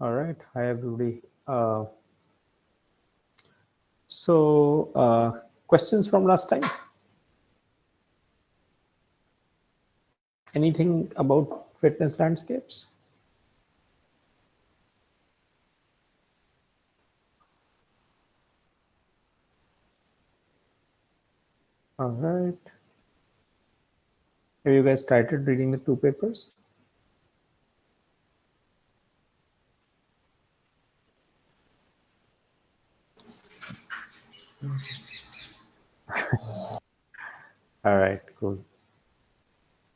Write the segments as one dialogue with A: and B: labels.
A: All right. Hi, everybody. So, questions from last time? Anything about fitness landscapes? All right. Have you guys started reading the two papers? All right, cool.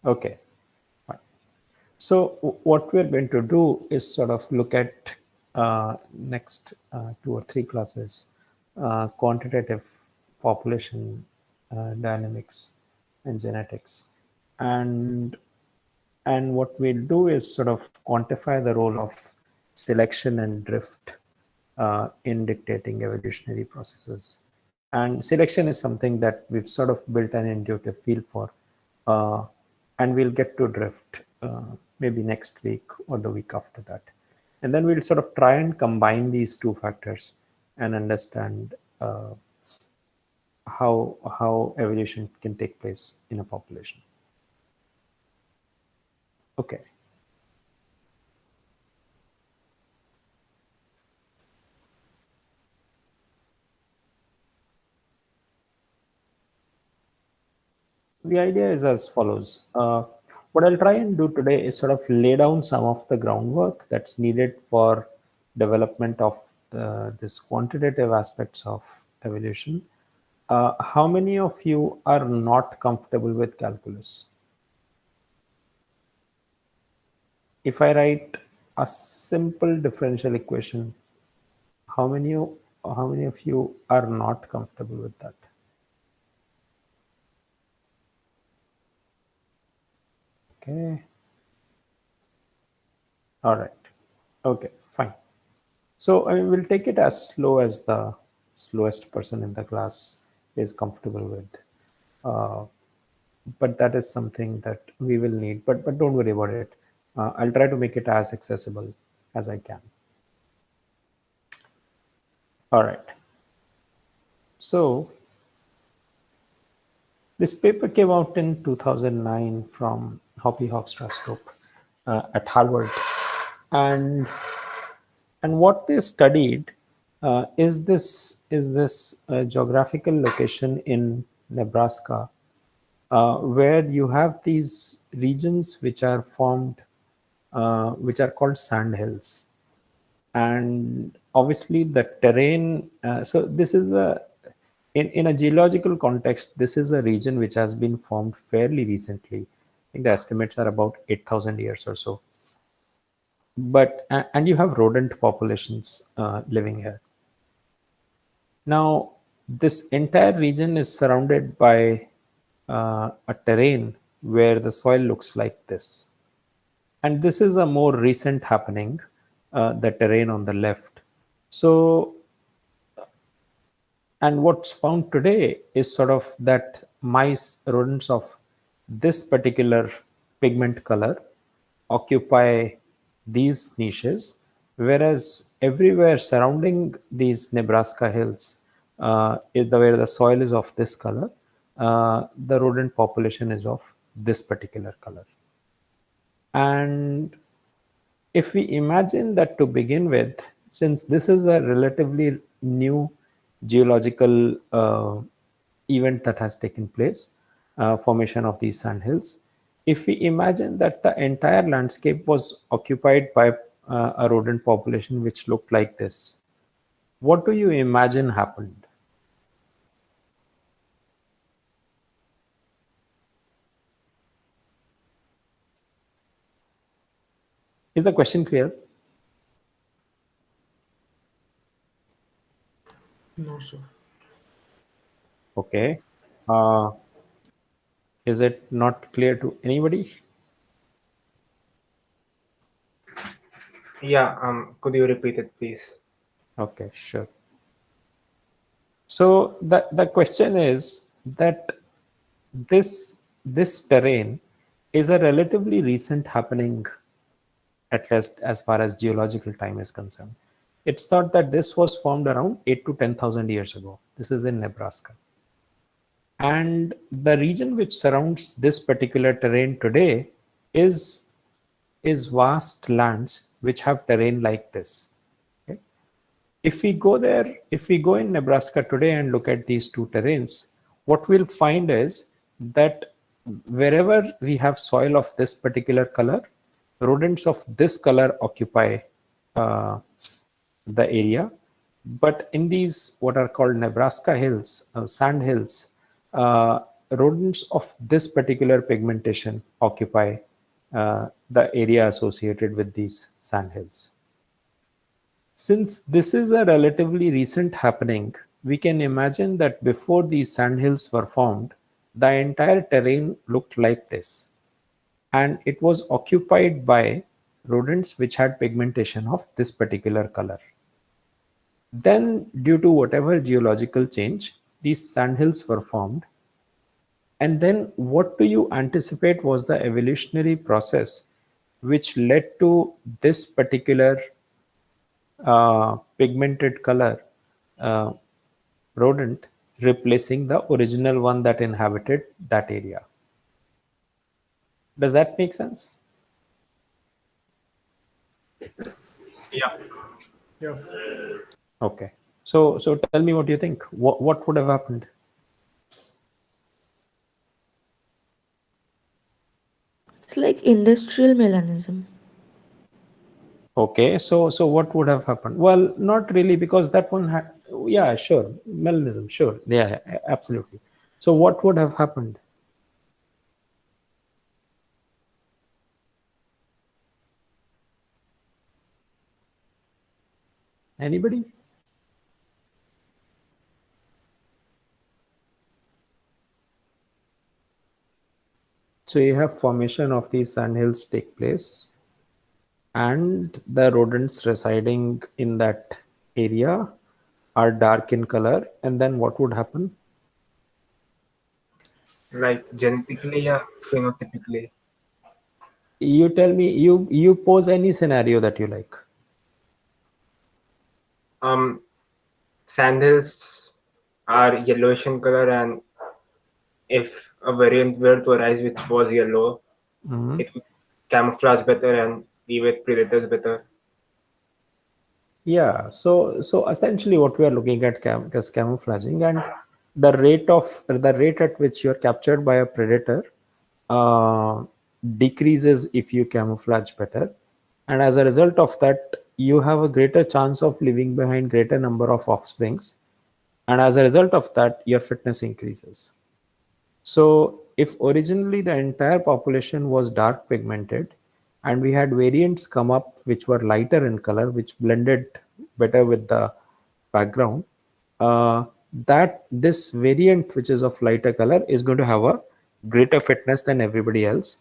A: Okay. Fine. So what we're going to do is sort of look at next 2 or 3 classes, quantitative population dynamics and genetics. And what we'll do is sort of quantify the role of selection and drift in dictating evolutionary processes. And selection is something that we've sort of built an intuitive feel for. Uh, and we'll get to drift maybe next week or the week after that. And then we'll sort of try and combine these two factors and understand how evolution can take place in a population. Okay. The idea is as follows. What I'll try and do today is sort of lay down some of the groundwork that's needed for development of this quantitative aspects of evolution. How many of you are not comfortable with calculus? If I write a simple differential equation, how many of you are not comfortable with that? Okay. All right. Okay, fine. So I mean, we'll take it as slow as the slowest person in the class is comfortable with. Uh, but that is something that we will need. But don't worry about it. I'll try to make it as accessible as I can. All right. So this paper came out in 2009 from Hoppy Hofstrastrup at Harvard, and what they studied is this geographical location in Nebraska, where you have these regions which are formed, which are called sand hills, and obviously the terrain. So this is in a geological context, this is a region which has been formed fairly recently. I think the estimates are about 8,000 years or so. But and you have rodent populations living here. Now, this entire region is surrounded by a terrain where the soil looks like this. And this is a more recent happening, the terrain on the left. So, and what's found today is sort of that mice, rodents of this particular pigment color occupy these niches, whereas everywhere surrounding these Nebraska hills, where the soil is of this color, the rodent population is of this particular color. And if we imagine that to begin with, since this is a relatively new geological event that has taken place, formation of these sandhills, if we imagine that the entire landscape was occupied by a rodent population which looked like this, what do you imagine happened? Is the question clear?
B: No, sir.
A: Okay. Uh, is it not clear to anybody?
B: Yeah, could you repeat it, please?
A: Okay, sure. So the question is that this terrain is a relatively recent happening, at least as far as geological time is concerned. It's thought that this was formed around 8 to 10,000 years ago. This is in Nebraska. And the region which surrounds this particular terrain today is, is vast lands which have terrain like this. Okay? If we go there, if we go in Nebraska today and look at these two terrains, what we'll find is that wherever we have soil of this particular color, rodents of this color occupy uh, the area. But in these what are called Nebraska hills, sand hills, rodents of this particular pigmentation occupy the area associated with these sand hills. Since this is a relatively recent happening, we can imagine that before these sandhills were formed, the entire terrain looked like this. And it was occupied by rodents which had pigmentation of this particular color. Then, due to whatever geological change, these sandhills were formed. And then, what do you anticipate was the evolutionary process which led to this particular pigmented color uh, rodent replacing the original one that inhabited that area? Does that make sense?
B: Yeah.
C: Yeah.
A: Okay. So tell me what you think. What would have happened?
D: It's like industrial melanism.
A: Okay. So what would have happened? Well, not really, because that one had, yeah, sure, melanism, sure, yeah, absolutely. So what would have happened? Anybody? So you have formation of these sandhills take place, and the rodents residing in that area are dark in color, and then what would happen?
B: Like genetically, yeah, phenotypically.
A: You tell me, you pose any scenario that you like.
B: Sandhills are yellowish in color, and if a variant were to arise which was yellow,
A: Mhm.
B: it would camouflage better and evade predators better.
A: Yeah, so essentially what we are looking at is camouflaging, and the rate at which you're captured by a predator uh, decreases if you camouflage better, and as a result of that, you have a greater chance of leaving behind greater number of offsprings, and as a result of that, your fitness increases. So if originally the entire population was dark pigmented and we had variants come up which were lighter in color, which blended better with the background, that this variant which is of lighter color is going to have a greater fitness than everybody else.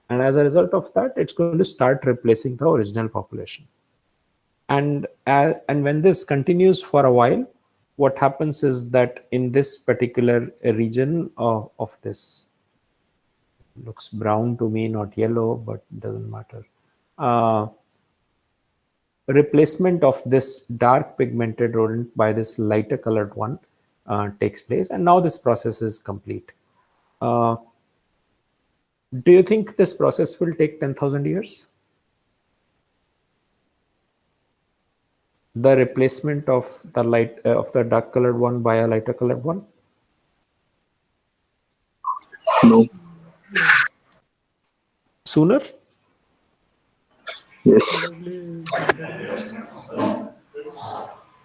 A: And as a result of that, it's going to start replacing the original population. And when this continues for a while, what happens is that in this particular region of this, looks brown to me, not yellow, but doesn't matter, uh, replacement of this dark pigmented rodent by this lighter colored one takes place, and now this process is complete. uh, do you think this process will take 10,000 years, the replacement of the light of the dark colored one by a lighter colored one?
E: No.
A: Sooner?
E: Yes.
C: Probably 100 years.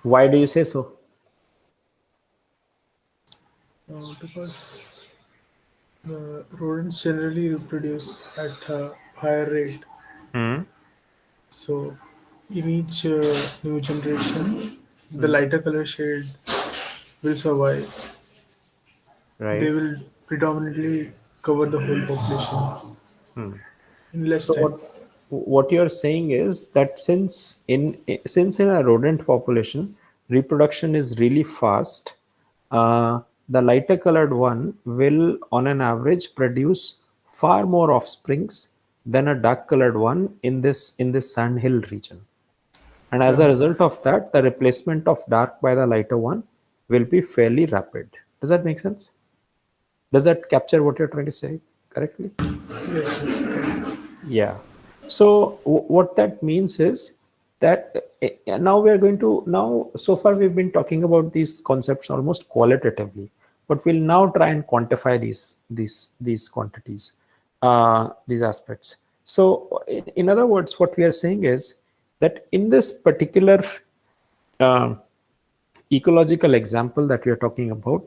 A: Why do you say so?
C: Because the rodents generally reproduce at a higher rate. So in each new generation, the lighter color shade will survive. They
A: Right.
C: will predominantly cover the whole population in less
A: So
C: time.
A: what you're saying is that since in a rodent population reproduction is really fast, the lighter colored one will on an average produce far more offsprings than a dark colored one in this sandhill region. And as a result of that, the replacement of dark by the lighter one will be fairly rapid. Does that make sense? Does that capture what you're trying to say correctly?
C: Yes, yes, correct.
A: Yeah. So what that means is that now we are going to now so far we've been talking about these concepts almost qualitatively, but we'll now try and quantify these quantities, these aspects. So in other words, what we are saying is that in this particular uh, ecological example that we are talking about,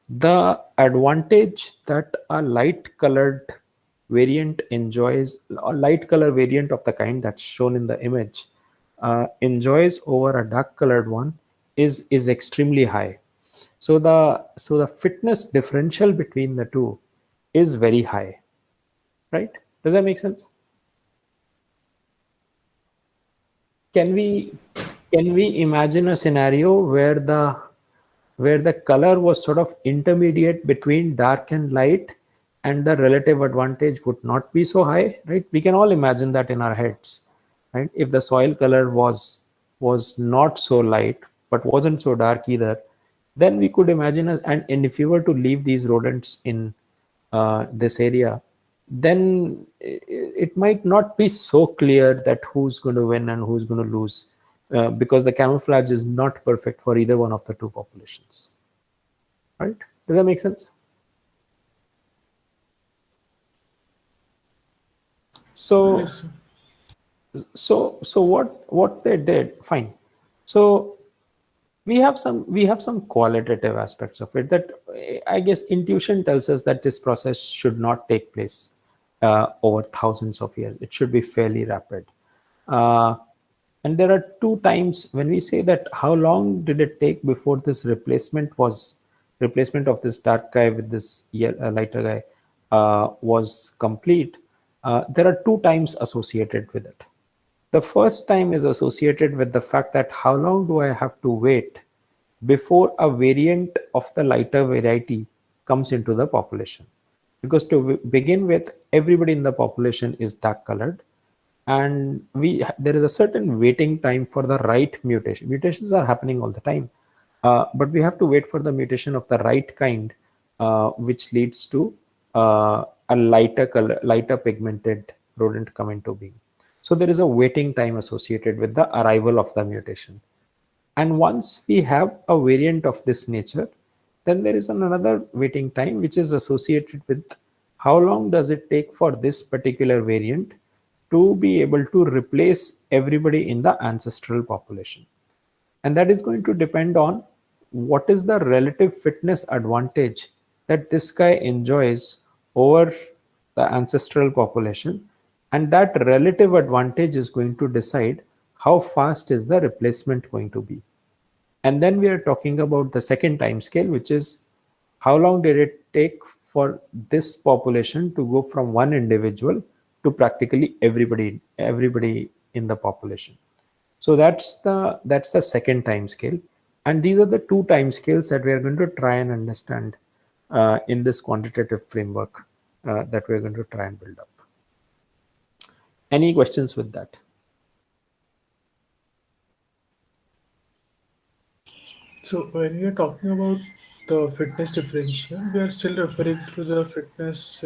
A: the advantage that a light colored variant enjoys, a light color variant of the kind that's shown in the image, enjoys over a dark colored one is extremely high. So the fitness differential between the two is very high, right? Does that make sense? Can we imagine a scenario where the color was sort of intermediate between dark and light, and the relative advantage would not be so high, right? We can all imagine that in our heads, right? If the soil color was not so light but wasn't so dark either, then we could imagine and if you were to leave these rodents in this area, then it might not be so clear that who's going to win and who's going to lose, because the camouflage is not perfect for either one of the two populations, right? Does that make sense? So
C: Yes, sir.
A: so what they did, fine. So we have some qualitative aspects of it that I guess intuition tells us that this process should not take place over thousands of years. It should be fairly rapid. Uh, and there are two times when we say that how long did it take before this replacement of this dark guy with this lighter guy was complete. There are two times associated with it. The first time is associated with the fact that how long do I have to wait before a variant of the lighter variety comes into the population? Because to begin with, everybody in the population is dark colored, and there is a certain waiting time for the right mutation. Mutations are happening all the time, but we have to wait for the mutation of the right kind, which leads to a lighter pigmented rodent come into being. So there is a waiting time associated with the arrival of the mutation. And once we have a variant of this nature, then there is another waiting time which is associated with how long does it take for this particular variant to be able to replace everybody in the ancestral population. And that is going to depend on what is the relative fitness advantage that this guy enjoys over the ancestral population. And that relative advantage is going to decide how fast is the replacement going to be. And then we are talking about the second time scale, which is how long did it take for this population to go from one individual to practically everybody in the population. So that's the second time scale, and these are the two time scales that we are going to try and understand in this quantitative framework that we are going to try and build up. Any questions with that?
C: So when we are talking about the fitness differential, we are still referring to the fitness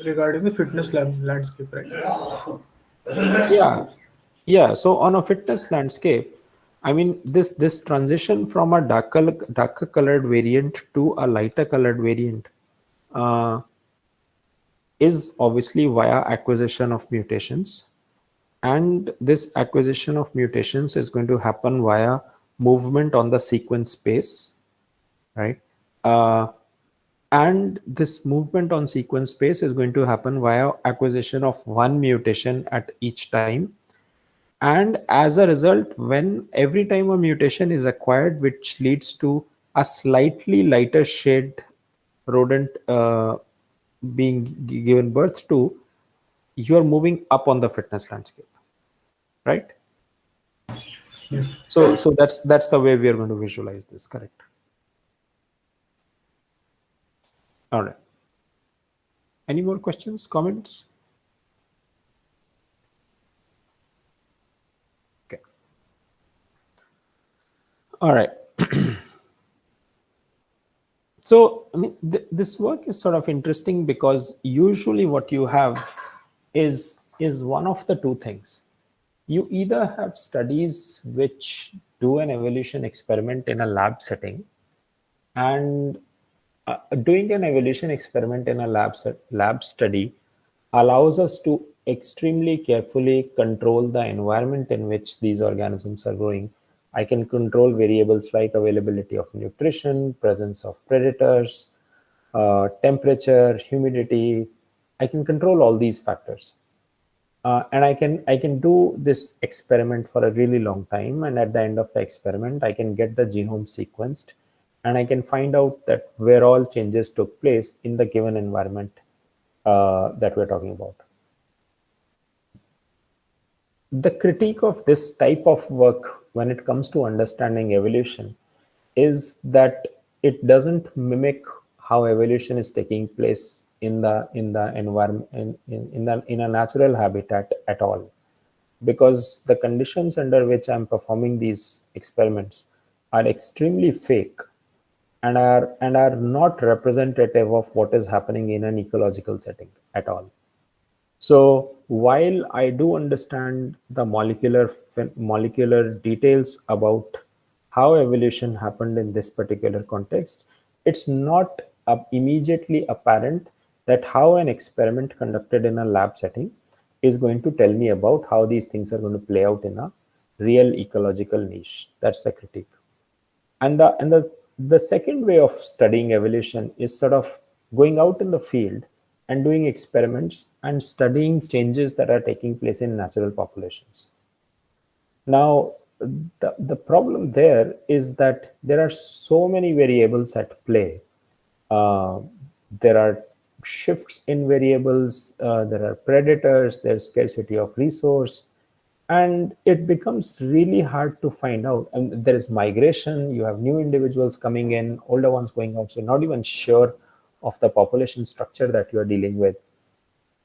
C: regarding the fitness landscape, right?
A: Yeah, yeah. So on a fitness landscape, I mean this transition from a darker colored variant to a lighter colored variant uh, is obviously via acquisition of mutations, and this acquisition of mutations is going to happen via movement on the sequence space, right? Uh, and this movement on sequence space is going to happen via acquisition of one mutation at each time. And as a result, when every time a mutation is acquired, which leads to a slightly lighter shade rodent being given birth to, you're moving up on the fitness landscape, right?
C: Yeah.
A: So that's the way we are going to visualize this, correct? All right. Any more questions, comments? All right. So, I mean, this work is sort of interesting because usually what you have is one of the two things. You either have studies which do an evolution experiment in a lab setting, and doing an evolution experiment in a lab study allows us to extremely carefully control the environment in which these organisms are growing. I can control variables like availability of nutrition, presence of predators, temperature, humidity. I can control all these factors. And I can do this experiment for a really long time, and at the end of the experiment I can get the genome sequenced, and I can find out that where all changes took place in the given environment that we're talking about. The critique of this type of work when it comes to understanding evolution is that it doesn't mimic how evolution is taking place in the environment in a natural habitat at all, because the conditions under which I'm performing these experiments are extremely fake and are not representative of what is happening in an ecological setting at all. So while I do understand the molecular details about how evolution happened in this particular context, it's not immediately apparent that how an experiment conducted in a lab setting is going to tell me about how these things are going to play out in a real ecological niche. That's the critique. And the second way of studying evolution is sort of going out in the field and doing experiments and studying changes that are taking place in natural populations. Now, the problem there is that there are so many variables at play. Uh, there are shifts in variables, there are predators, there's scarcity of resource, and it becomes really hard to find out. And there is migration, you have new individuals coming in, older ones going out, so you're not even sure of the population structure that you're dealing with.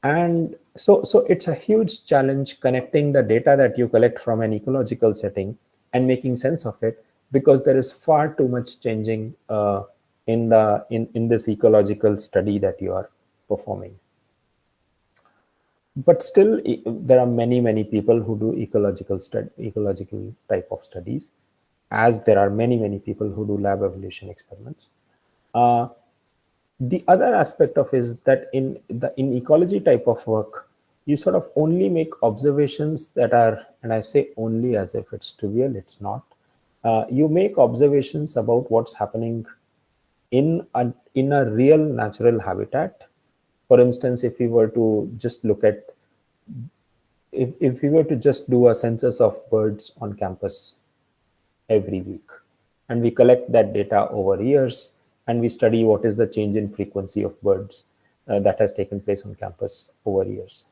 A: And so it's a huge challenge connecting the data that you collect from an ecological setting and making sense of it, because there is far too much changing in this ecological study that you are performing. But still, there are many people who do ecological type of studies, as there are many people who do lab evolution experiments. Uh, the other aspect of is that in ecology type of work, you sort of only make observations that are, and I say only as if it's trivial, it's not. You make observations about what's happening in a real natural habitat. For instance, if we were to just look at, if we were to just do a census of birds on campus every week, and we collect that data over years, and we study what is the change in frequency of birds that has taken place on campus over years.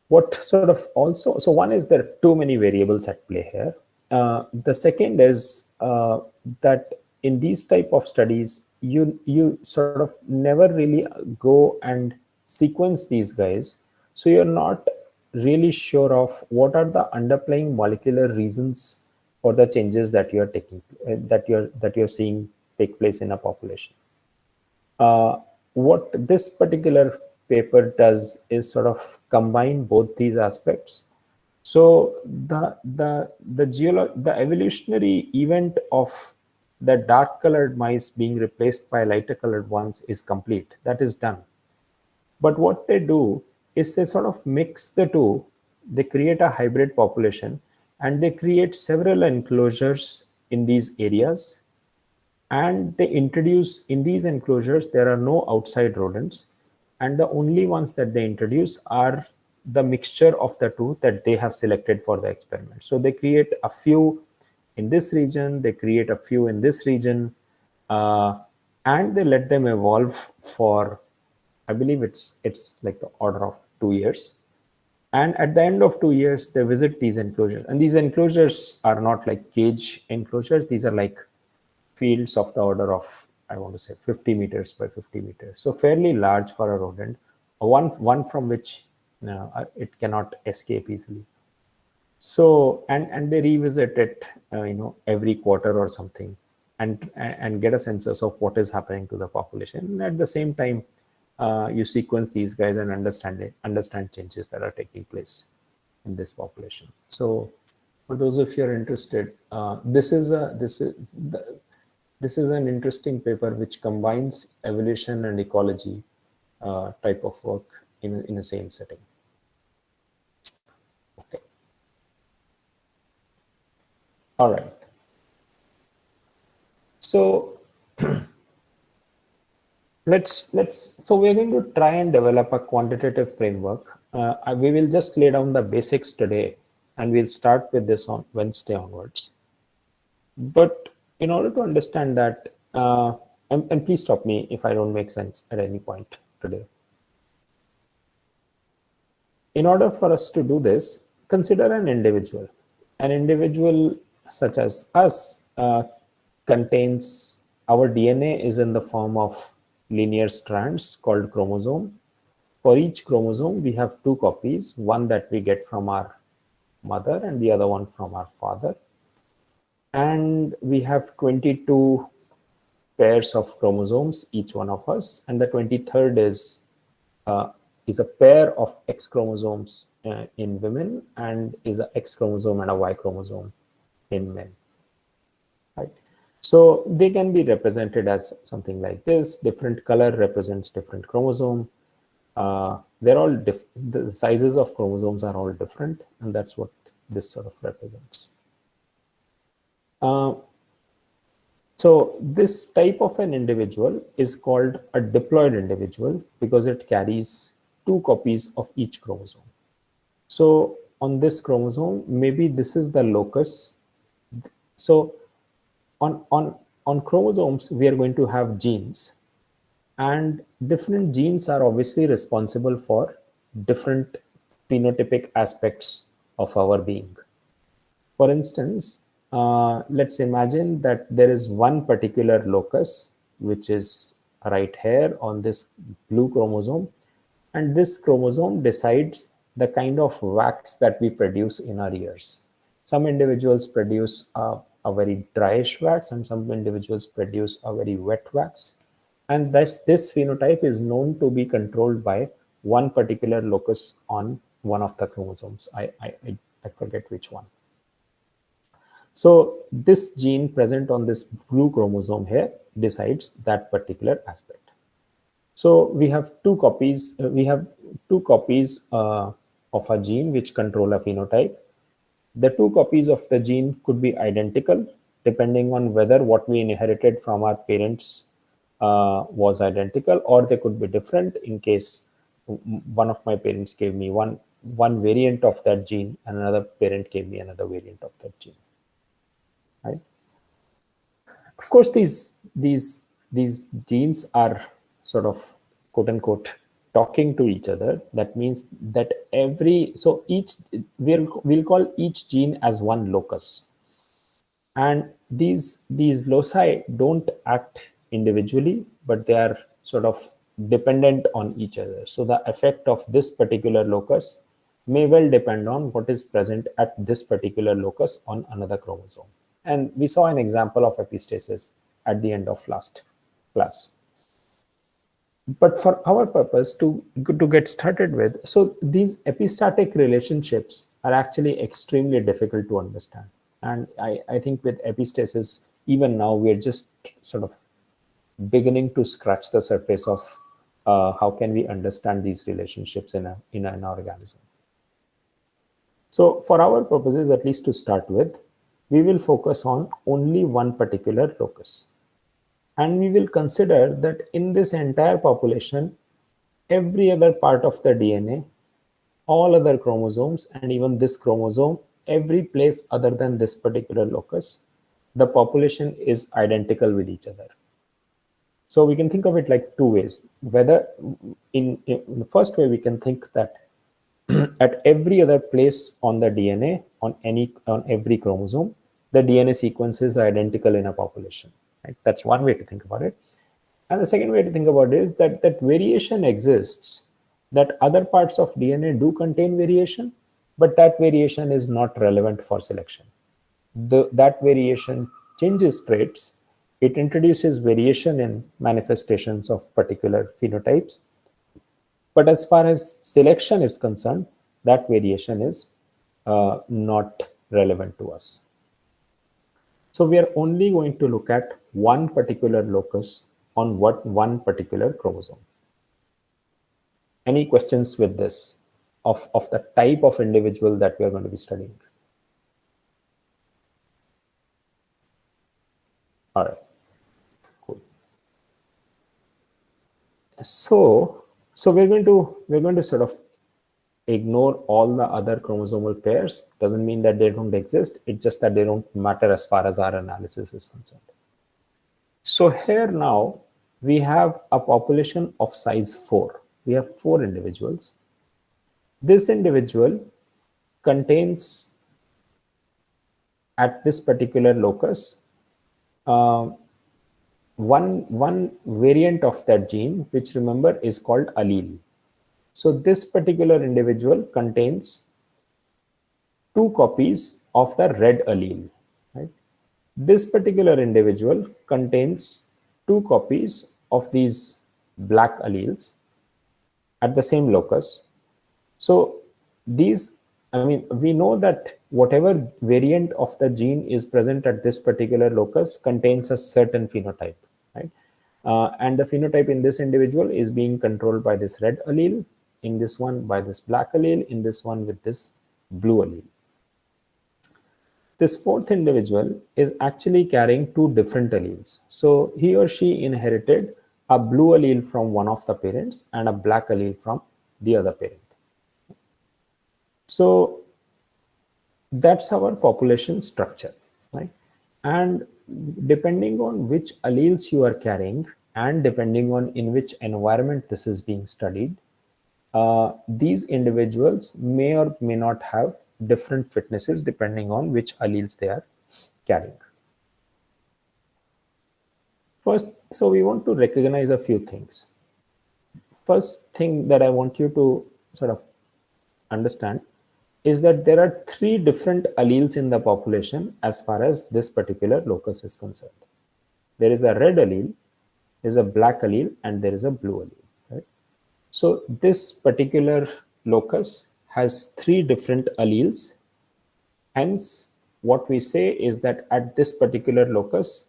A: What sort of also, so one is there are too many variables at play here. The second is that in these type of studies, you sort of never really go and sequence these guys, so you're not really sure of what are the underlying molecular reasons for the changes that you're taking that you're seeing take place in a population. What this particular paper does is sort of combine both these aspects. So the evolutionary event of the dark colored mice being replaced by lighter colored ones is complete. That is done. But what they do is they sort of mix the two. They create a hybrid population, and they create several enclosures in these areas, and they introduce, in these enclosures there are no outside rodents, and the only ones that they introduce are the mixture of the two that they have selected for the experiment. So they create a few in this region, they create a few in this region, and they let them evolve for, I believe it's like the order of 2 years. And at the end of 2 years, they visit these enclosures. And these enclosures are not like cage enclosures. These are like fields of the order of, I want to say, 50 meters by 50 meters. So fairly large for a rodent, one from which it cannot escape easily. So and they revisit it, every quarter or something, and get a census of what is happening to the population. And at the same time, you sequence these guys and understand changes that are taking place in this population. So for those of you who are interested, this is an interesting paper which combines evolution and ecology type of work in the same setting. Okay. All right. So so we're going to try and develop a quantitative framework. We will just lay down the basics today, and we'll start with this on Wednesday onwards. But in order to understand that, and please stop me if I don't make sense at any point today. In order for us to do this, consider an individual. An individual such as us contains, our DNA is in the form of linear strands called chromosome. For each chromosome, we have two copies, one that we get from our mother and the other one from our father. And we have 22 pairs of chromosomes, each one of us, and the 23rd is a pair of X chromosomes in women, and is an X chromosome and a Y chromosome in men. Right? So they can be represented as something like this. Different color represents different chromosome. They're all the sizes of chromosomes are all different, and that's what this sort of represents. So this type of an individual is called a diploid individual because it carries two copies of each chromosome. So on this chromosome, maybe this is the locus. So on chromosomes, we are going to have genes, and different genes are obviously responsible for different phenotypic aspects of our being. For instance, let's imagine that there is one particular locus, which is right here on this blue chromosome, and this chromosome decides the kind of wax that we produce in our ears. Some individuals produce a very dryish wax, and some individuals produce a very wet wax. And this phenotype is known to be controlled by one particular locus on one of the chromosomes. I forget which one. So this gene present on this blue chromosome here decides that particular aspect. So we have two copies. Of a gene which control a phenotype. The two copies of the gene could be identical depending on whether what we inherited from our parents was identical, or they could be different in case one of my parents gave me one variant of that gene and another parent gave me another variant of that gene. Right? Of course, these genes are sort of quote unquote talking to each other. That means that we'll call each gene as one locus, and these loci don't act individually, but they are sort of dependent on each other. So the effect of this particular locus may well depend on what is present at this particular locus on another chromosome. And we saw an example of epistasis at the end of last class. But for our purpose to get started with, so these epistatic relationships are actually extremely difficult to understand. And I think with epistasis, even now, we're just sort of beginning to scratch the surface of how can we understand these relationships in an organism. So for our purposes, at least to start with, we will focus on only one particular locus. And we will consider that in this entire population, every other part of the DNA, all other chromosomes, and even this chromosome, every place other than this particular locus, the population is identical with each other. So we can think of it like two ways. Whether in the first way, we can think that at every other place on the DNA, on every chromosome, the DNA sequence is identical in a population. Right? That's one way to think about it. And the second way to think about it is that variation exists, that other parts of DNA do contain variation, but that variation is not relevant for selection. That variation changes traits. It introduces variation in manifestations of particular phenotypes. But as far as selection is concerned, that variation is not relevant to us. So we are only going to look at one particular locus on one particular chromosome. Any questions with this of the type of individual that we are going to be studying? All right, cool. So we're going to sort of ignore all the other chromosomal pairs. Doesn't mean that they don't exist. It's just that they don't matter as far as our analysis is concerned. So here now we have a population of size 4. We have 4 individuals. This individual contains at this particular locus one variant of that gene, which remember is called allele. So this particular individual contains 2 copies of the red allele. Right? This particular individual contains 2 copies of these black alleles at the same locus. So these, I mean, we know that whatever variant of the gene is present at this particular locus contains a certain phenotype, right? And the phenotype in this individual is being controlled by this red allele, in this one by this black allele, in this one with this blue allele. This 4th individual is actually carrying 2 different alleles. So he or she inherited a blue allele from one of the parents and a black allele from the other parent. So that's our population structure, right? And depending on which alleles you are carrying and depending on in which environment this is being studied, these individuals may or may not have different fitnesses depending on which alleles they are carrying. First, so we want to recognize a few things. First thing that I want you to sort of understand is that there are 3 different alleles in the population as far as this particular locus is concerned. There is a red allele, there is a black allele, and there is a blue allele. Right? So this particular locus has 3 different alleles. Hence, what we say is that at this particular locus,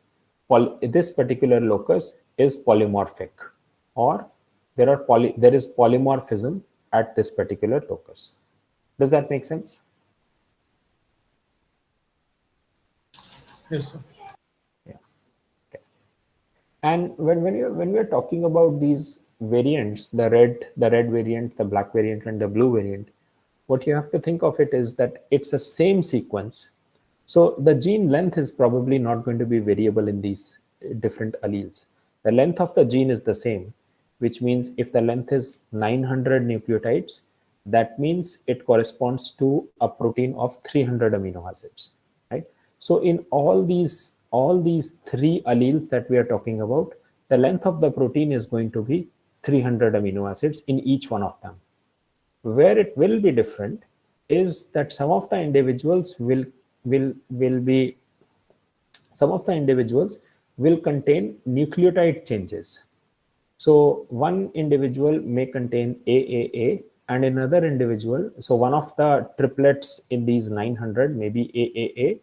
A: this particular locus is polymorphic, or there is polymorphism at this particular locus. Does that make sense?
C: Yes, sir.
A: Yeah. Okay. And when we are talking about these variants, the red variant, the black variant, and the blue variant, what you have to think of it is that it's the same sequence. So the gene length is probably not going to be variable in these different alleles. The length of the gene is the same, which means if the length is 900 nucleotides, that means it corresponds to a protein of 300 amino acids, right? So in all these 3 alleles that we are talking about, the length of the protein is going to be 300 amino acids in each one of them. Where it will be different is that some of the individuals will contain nucleotide changes. So one individual may contain AAA and another individual, so one of the triplets in these 900 may be AAA,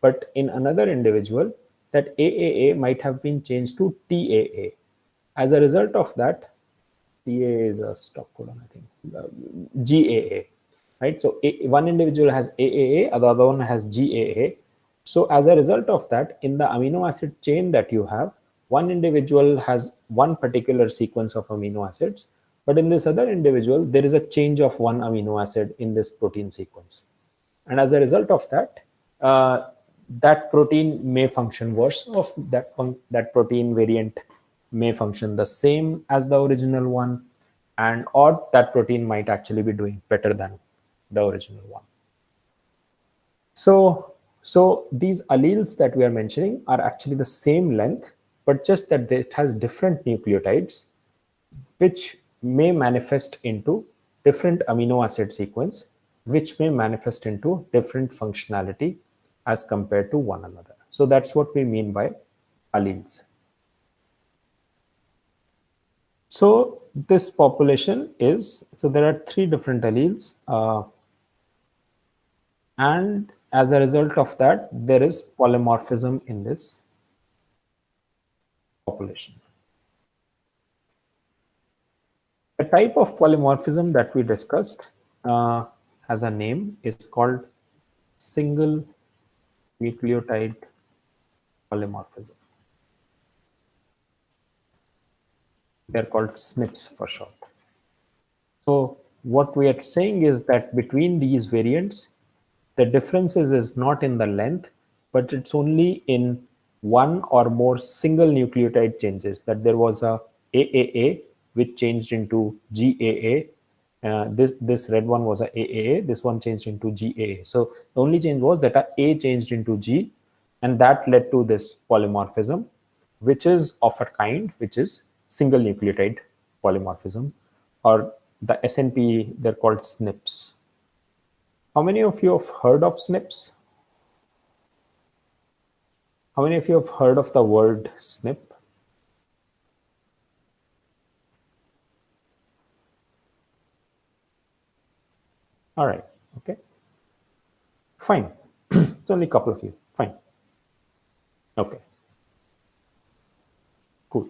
A: but in another individual that AAA might have been changed to TAA. As a result of that, TAA is a stop codon, I think, GAA, right? So one individual has AAA, the other one has GAA. So as a result of that, in the amino acid chain that you have, one individual has one particular sequence of amino acids, but in this other individual, there is a change of one amino acid in this protein sequence. And as a result of that, that protein may function worse, of that protein variant may function the same as the original one, and or that protein might actually be doing better than the original one. So these alleles that we are mentioning are actually the same length, but just that it has different nucleotides, which may manifest into different amino acid sequence which may manifest into different functionality as compared to one another. So that's what we mean by alleles. So this population is, so there are 3 different alleles, and as a result of that, there is polymorphism in this population. The type of polymorphism that we discussed has a name, is called single nucleotide polymorphism. They're called SNPs for short. So what we are saying is that between these variants, the differences is not in the length, but it's only in one or more single nucleotide changes, that there was a AAA which changed into GAA. This red one was a AAA, this one changed into GAA. So the only change was that a A changed into G, and that led to this polymorphism, which is of a kind which is single nucleotide polymorphism, or the SNP, they're called SNPs. How many of you have heard of SNPs? How many of you have heard of the word SNP? All right, okay, fine. It's only a couple of you, fine. Okay, cool.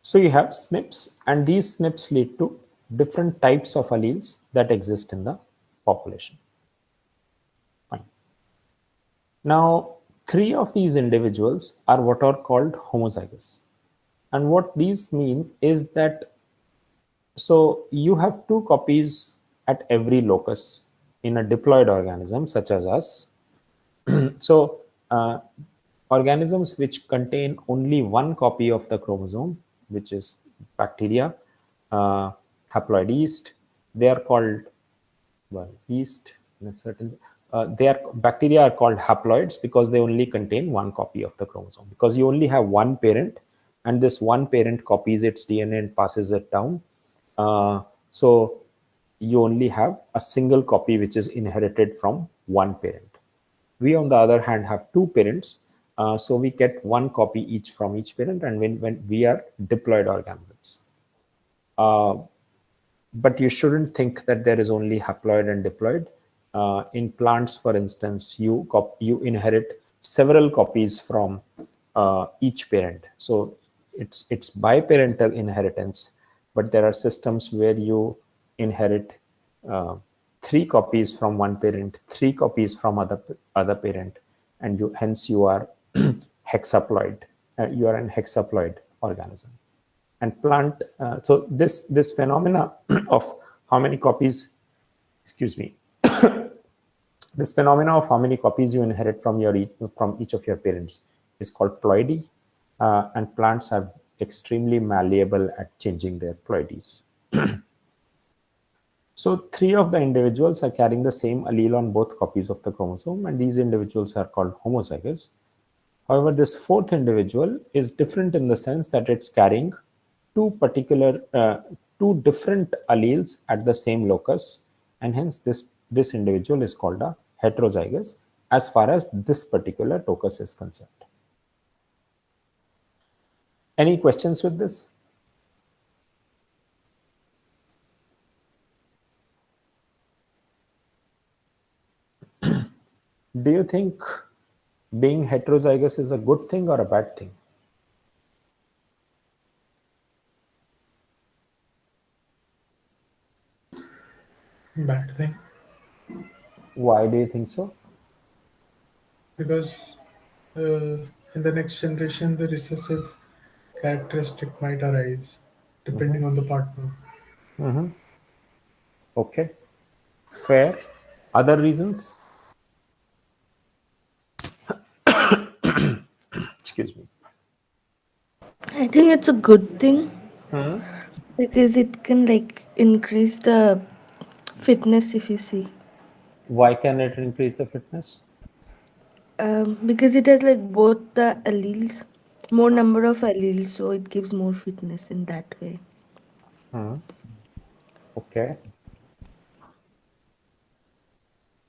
A: So you have SNPs, and these SNPs lead to different types of alleles that exist in the population. Fine. Now, 3 of these individuals are what are called homozygous. And what these mean is that, so you have 2 copies at every locus in a diploid organism such as us. So organisms which contain only 1 copy of the chromosome, which is bacteria, haploid yeast, they are called, well, yeast in a certain, bacteria are called haploids because they only contain 1 copy of the chromosome, because you only have 1 parent, and this 1 parent copies its DNA and passes it down. So you only have a single copy which is inherited from 1 parent. We, on the other hand, have 2 parents, so we get 1 copy each from each parent, and when we are diploid organisms. But you shouldn't think that there is only haploid and diploid. In plants, for instance, you inherit several copies from each parent. So it's biparental inheritance, but there are systems where you inherit 3 copies from 1 parent, 3 copies from other parent, and hence you are hexaploid. You are an hexaploid organism. And plant, so this phenomena of how many copies, excuse me, this phenomena of how many copies you inherit from each of your parents is called ploidy, and plants are extremely malleable at changing their ploidies. So 3 of the individuals are carrying the same allele on both copies of the chromosome, and these individuals are called homozygous. However, this 4th individual is different in the sense that it's carrying 2 different alleles at the same locus, and hence this individual is called a heterozygous as far as this particular locus is concerned. Any questions with this? Do you think being heterozygous is a good thing or a bad thing?
C: Bad thing.
A: Why do you think so?
C: Because in the next generation, the recessive characteristic might arise depending on the partner.
A: Okay, fair. Other reasons? Excuse me.
D: I think it's a good thing because it can like increase the fitness if you see.
A: Why can it increase the fitness?
D: Because it has like both the alleles, more number of alleles, so it gives more fitness in that way.
A: Okay.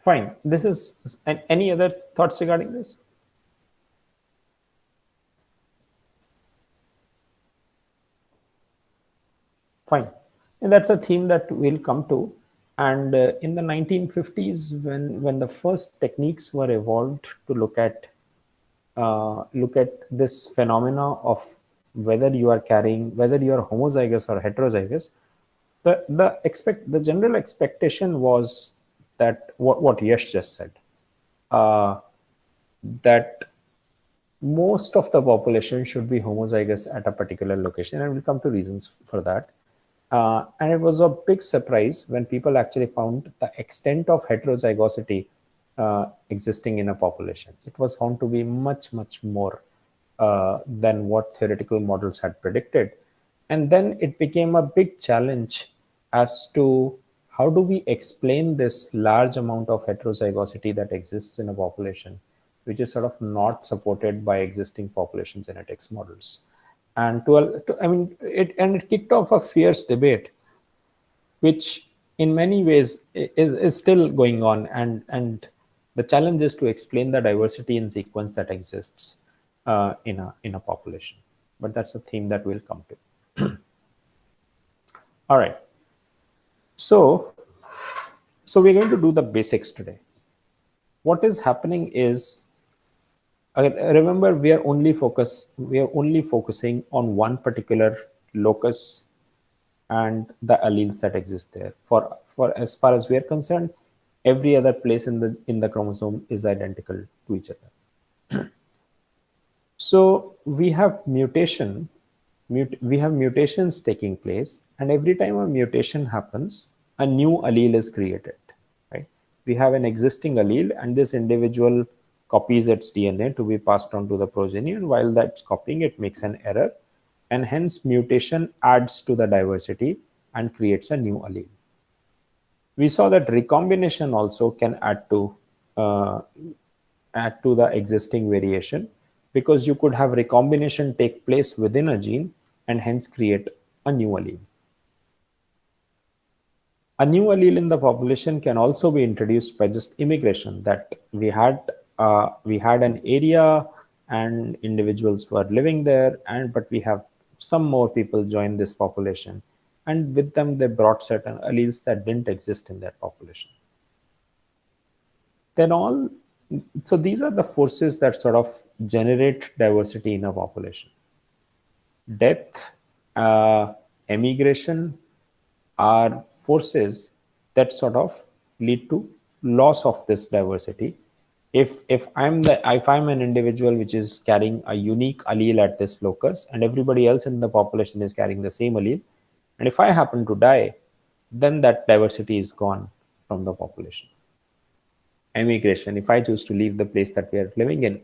A: Fine. This is, and any other thoughts regarding this? Fine. And that's a theme that we'll come to. And in the 1950s, when the first techniques were evolved to look at this phenomena of whether you are carrying, whether you are homozygous or heterozygous, the general expectation was that what Yash just said, uh, that most of the population should be homozygous at a particular location, and we'll come to reasons for that. And it was a big surprise when people actually found the extent of heterozygosity existing in a population. It was found to be much more than what theoretical models had predicted. And then it became a big challenge as to how do we explain this large amount of heterozygosity that exists in a population, which is sort of not supported by existing population genetics models. And I mean, it kicked off a fierce debate, which in many ways is still going on. And the challenge is to explain the diversity in sequence that exists in a population. But that's a theme that we'll come to. All right. So we're going to do the basics today. What is happening is, remember, we are only focusing on one particular locus and the alleles that exist there. For as far as we are concerned, every other place in the chromosome is identical to each other. So we have mutations taking place, and every time a mutation happens, a new allele is created. Right? We have an existing allele, and this individual copies its DNA to be passed on to the progeny, and while that's copying, it makes an error, and hence mutation adds to the diversity and creates a new allele. We saw that recombination also can add to the existing variation, because you could have recombination take place within a gene and hence create a new allele. A new allele in the population can also be introduced by just immigration, that we had an area and individuals were living there, but we have some more people join this population, and with them they brought certain alleles that didn't exist in that population. So these are the forces that sort of generate diversity in a population. Death, emigration are forces that sort of lead to loss of this diversity. If I'm an individual which is carrying a unique allele at this locus, and everybody else in the population is carrying the same allele, and if I happen to die, then that diversity is gone from the population. Emigration, if I choose to leave the place that we are living in,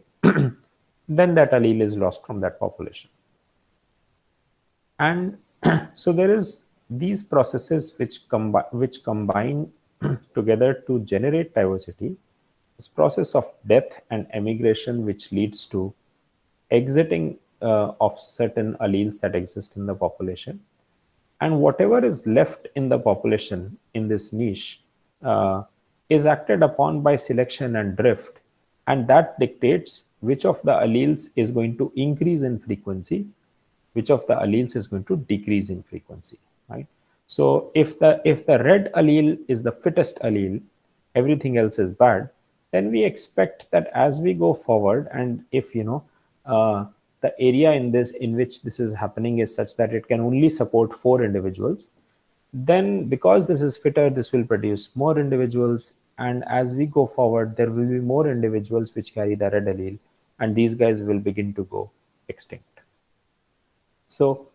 A: then that allele is lost from that population. And so there is these processes which combine together to generate diversity. This process of death and emigration, which leads to exiting of certain alleles that exist in the population, and whatever is left in the population in this niche is acted upon by selection and drift, and that dictates which of the alleles is going to increase in frequency, which of the alleles is going to decrease in frequency. Right? So if the red allele is the fittest allele, everything else is bad, then we expect that as we go forward, and if the area in which this is happening is such that it can only support 4 individuals, then because this is fitter, this will produce more individuals, and as we go forward, there will be more individuals which carry the red allele, and these guys will begin to go extinct. So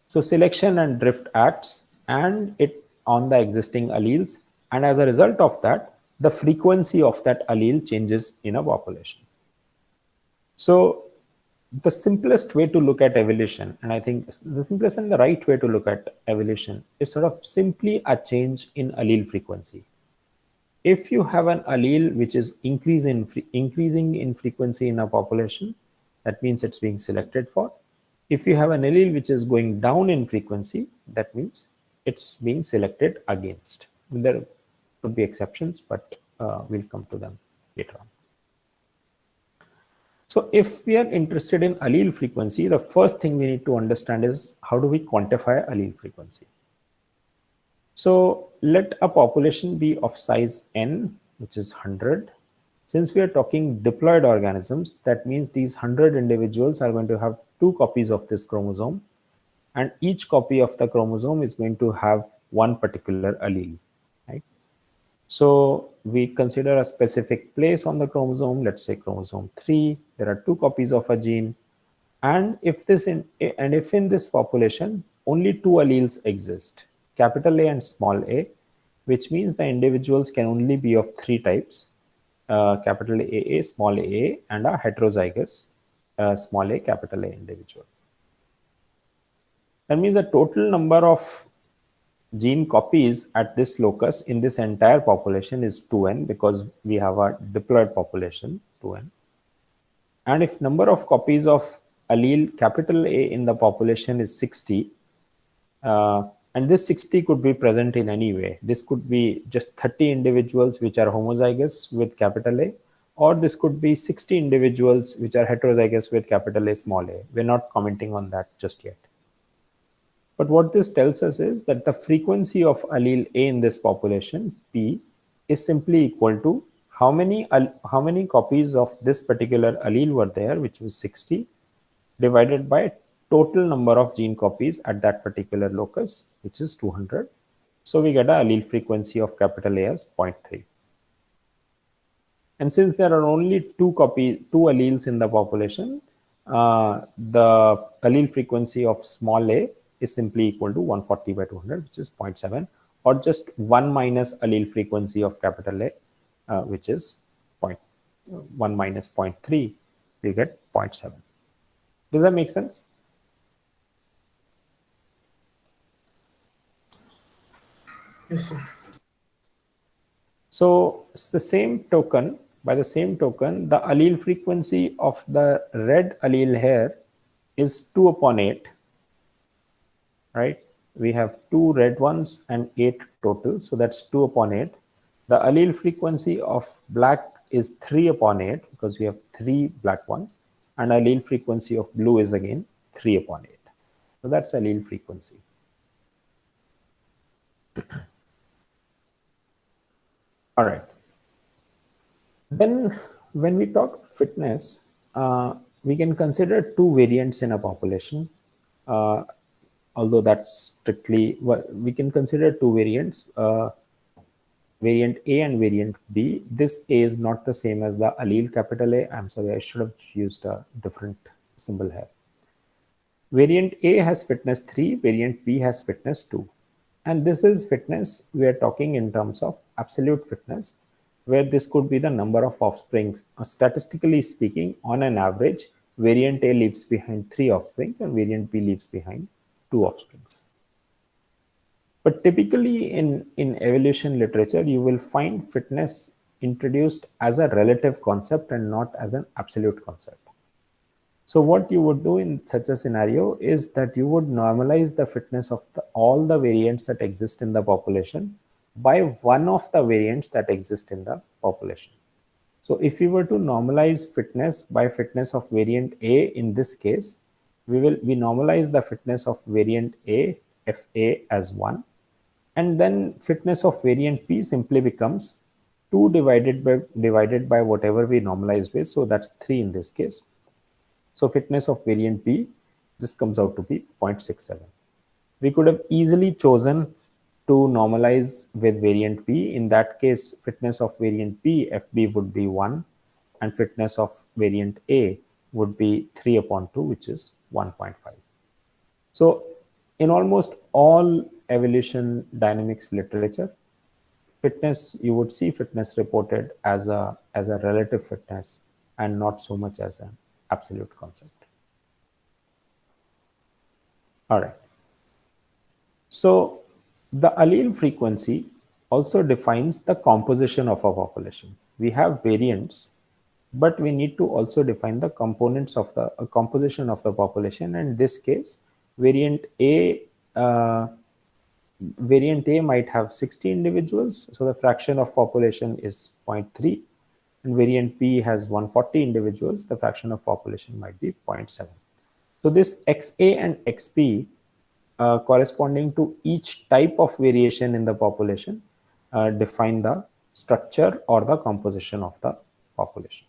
A: selection and drift acts and it on the existing alleles, and as a result of that, the frequency of that allele changes in a population. So the simplest way to look at evolution, and I think the simplest and the right way to look at evolution, is sort of simply a change in allele frequency. If you have an allele which is increasing in frequency in a population, that means it's being selected for. If you have an allele which is going down in frequency, that means it's being selected against. There could be exceptions, but we'll come to them later on. So if we are interested in allele frequency, the first thing we need to understand is how do we quantify allele frequency. So let a population be of size n, which is 100. Since we are talking diploid organisms, that means these 100 individuals are going to have 2 copies of this chromosome, and each copy of the chromosome is going to have one particular allele, right? So we consider a specific place on the chromosome, let's say chromosome 3, there are 2 copies of a gene, and if in this population only 2 alleles exist, capital A and small a, which means the individuals can only be of 3 types, capital A, small a, and a heterozygous small a, capital A individual. That means the total number of gene copies at this locus in this entire population is 2n, because we have a diploid population 2n. And if number of copies of allele capital A in the population is 60, and this 60 could be present in any way. This could be just 30 individuals which are homozygous with capital A, or this could be 60 individuals which are heterozygous with capital A small a. We're not commenting on that just yet. But what this tells us is that the frequency of allele A in this population, P, is simply equal to how many copies of this particular allele were there, which was 60, divided by total number of gene copies at that particular locus, which is 200. So we get a allele frequency of capital A as 0.3. And since there are only 2 alleles in the population, the allele frequency of small a is simply equal to 140 by 200, which is 0.7, or just 1 minus allele frequency of capital A, which is 1 minus 0.3, we get 0.7. Does that make sense?
C: Yes, sir.
A: So it's the same token, by the same token, the allele frequency of the red allele here is 2 upon 8, right? We have 2 red ones and 8 total, so that's 2 upon 8. The allele frequency of black is 3 upon 8, because we have 3 black ones, and allele frequency of blue is again 3 upon 8. So that's allele frequency. All right. Then when we talk fitness, we can consider 2 variants in a population. Although that's strictly, we can consider 2 variants, variant A and variant B. This A is not the same as the allele capital A. I'm sorry, I should have used a different symbol here. Variant A has fitness 3, variant B has fitness 2. And this is fitness, we are talking in terms of absolute fitness, where this could be the number of offsprings. Statistically speaking, on an average, variant A leaves behind 3 offsprings and variant B leaves behind 2 offsprings. But typically in evolution literature, you will find fitness introduced as a relative concept and not as an absolute concept. So what you would do in such a scenario is that you would normalize the fitness of all the variants that exist in the population by one of the variants that exist in the population. So if we were to normalize fitness by fitness of variant A in this case, we normalize the fitness of variant A, FA, as 1. And then fitness of variant B simply becomes 2 divided by whatever we normalized with. So that's 3 in this case. So fitness of variant B, this comes out to be 0.67. We could have easily chosen to normalize with variant B. In that case, fitness of variant B, FB, would be 1, and fitness of variant A would be 3 upon 2, which is 1.5. So in almost all evolution dynamics literature, fitness, you would see fitness reported as a relative fitness and not so much as an absolute concept. All right. So the allele frequency also defines the composition of a population. We have variants, but we need to also define the components of the composition of the population. And in this case, variant A variant A might have 60 individuals, so the fraction of population is 0.3, and variant B has 140 individuals, the fraction of population might be 0.7. So this XA and XB corresponding to each type of variation in the population define the structure or the composition of the population.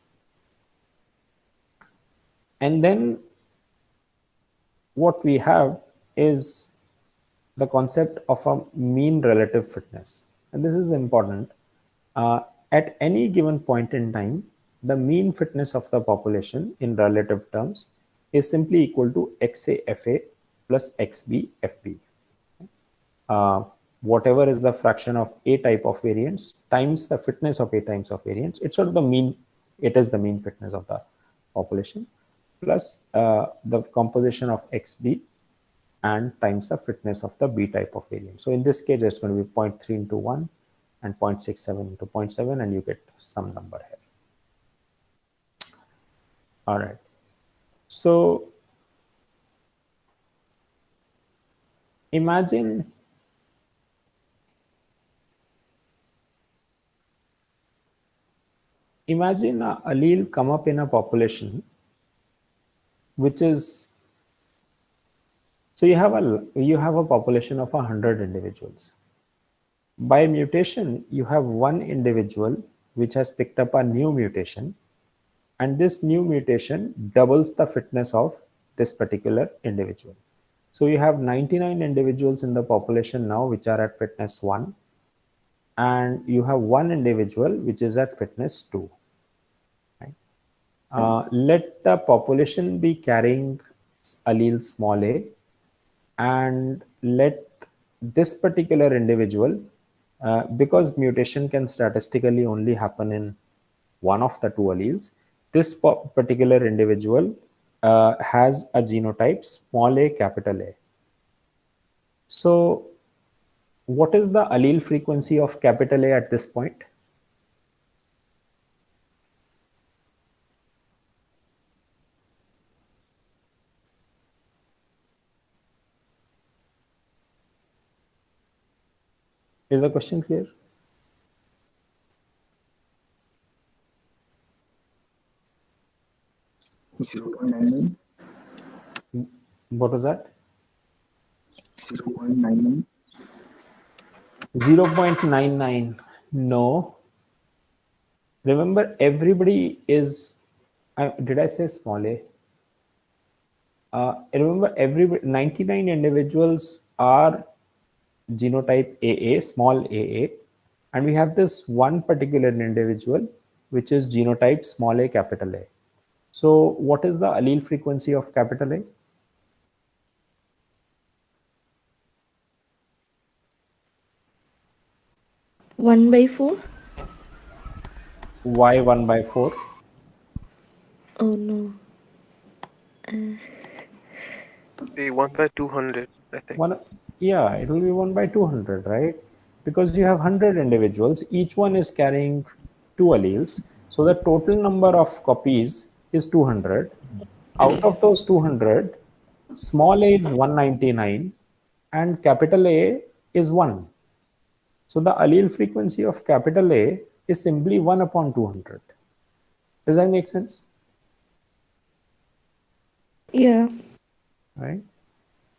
A: And then what we have is the concept of a mean relative fitness. And this is important. At any given point in time, the mean fitness of the population in relative terms is simply equal to XA-FA plus XB-FB. Whatever is the fraction of A type of variance times the fitness of A times of variance, it's sort of the mean, it is the mean fitness of the population, plus the composition of XB and times the fitness of the B type of variant. So in this case, it's going to be 0.3 into 1 and 0.67 into 0.7, and you get some number here. All right. So imagine a allele come up in a population which is, so you have a population of 100 individuals. By mutation, you have one individual which has picked up a new mutation, and this new mutation doubles the fitness of this particular individual. So you have 99 individuals in the population now which are at fitness 1, and you have one individual which is at fitness 2. Let the population be carrying allele small a, and let this particular individual, because mutation can statistically only happen in one of the two alleles, this particular individual has a genotype small a capital A. So what is the allele frequency of capital A at this point? Is the question clear? What was that?
E: 0.99.
A: 0.99. No. Remember, everybody is, did I say small a? Remember, 99 individuals are genotype AA, small aa, and we have this one particular individual which is genotype small a capital A. So what is the allele frequency of capital A?
D: One by four.
A: Why 1/4?
D: Oh no.
F: Be 1 by 200, I think.
A: Yeah, it will be 1/200, right? Because you have 100 individuals, each one is carrying two alleles. So the total number of copies is 200. Out of those 200, small a is 199 and capital A is 1. So the allele frequency of capital A is simply 1/200. Does that make sense?
D: Yeah.
A: Right?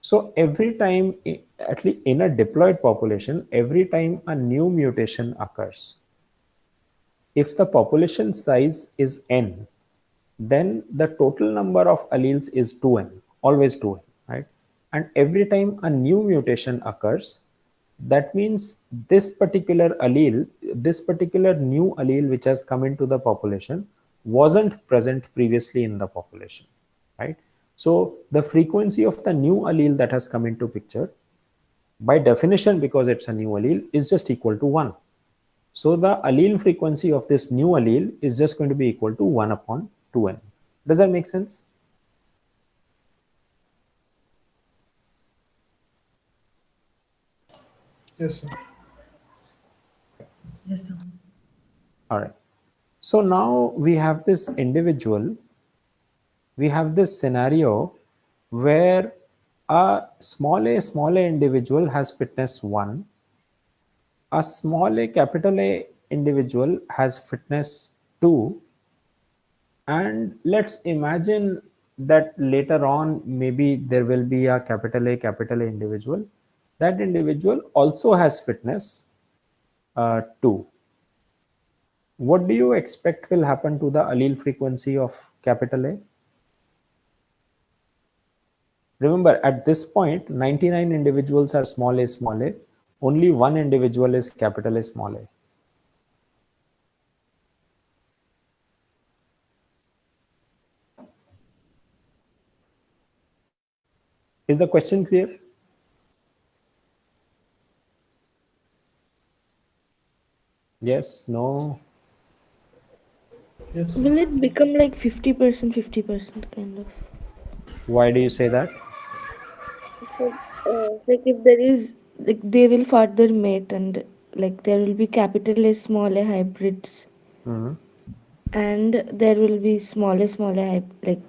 A: So every time, at least in a diploid population, every time a new mutation occurs, if the population size is n, then the total number of alleles is 2n, always 2n, right? And every time a new mutation occurs, that means this particular allele, this particular new allele which has come into the population wasn't present previously in the population, right? So the frequency of the new allele that has come into picture, by definition, because it's a new allele, is just equal to 1. So the allele frequency of this new allele is just going to be equal to 1/2n. Does that make sense?
C: Yes, sir.
G: Yes, sir.
A: All right. So now we have this individual, we have this scenario where A small a individual has fitness 1. A small a capital A individual has fitness 2. And let's imagine that later on, maybe there will be a capital A individual. That individual also has fitness 2. What do you expect will happen to the allele frequency of capital A? Remember, at this point, 99 individuals are small a. Only one individual is capital A small a. Is the question clear? Yes, no?
C: Yes.
D: Will it become like 50%, 50% kind of?
A: Why do you say that?
D: So, like if there is, like they will further mate and like there will be capital A, small a hybrids,
A: Mhm.
D: and there will be small a like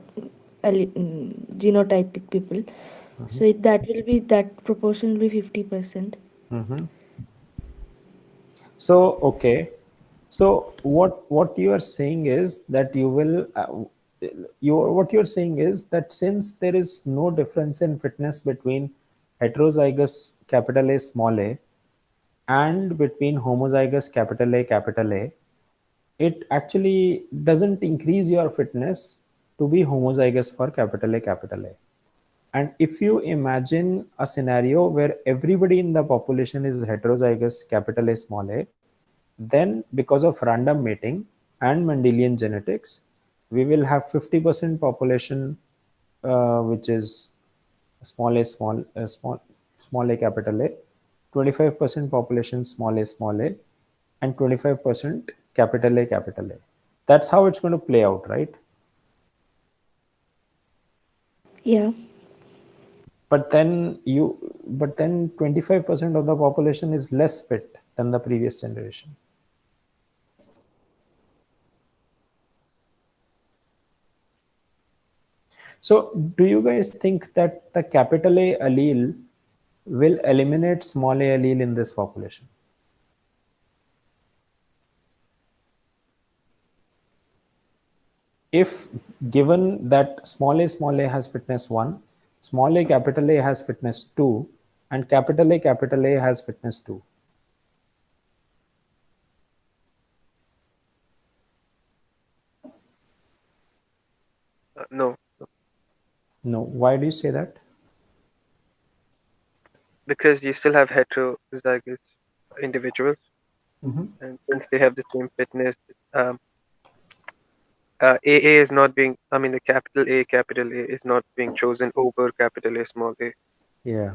D: genotypic people. So that will be, that proportion will be 50%.
A: Mhm. So, okay. So what you are saying is that you will what you're saying is that since there is no difference in fitness between heterozygous capital A small a and between homozygous capital A, it actually doesn't increase your fitness to be homozygous for capital A capital A. And if you imagine a scenario where everybody in the population is heterozygous capital A small a, then because of random mating and Mendelian genetics, we will have 50% population which is small a capital A, 25% population small a, and 25% capital A capital A. That's how it's going to play out, right?
D: Yeah.
A: But then 25% of the population is less fit than the previous generation. So do you guys think that the capital A allele will eliminate small a allele in this population? If given that small a has fitness 1, small a capital A has fitness 2, and capital A has fitness 2.
F: No,
A: No, why do you say that?
F: because you still have heterozygous individuals,
A: Mhm.
F: and since they have the same fitness, AA is not being, I mean, the capital A is not being chosen over capital A, small a.
A: Yeah,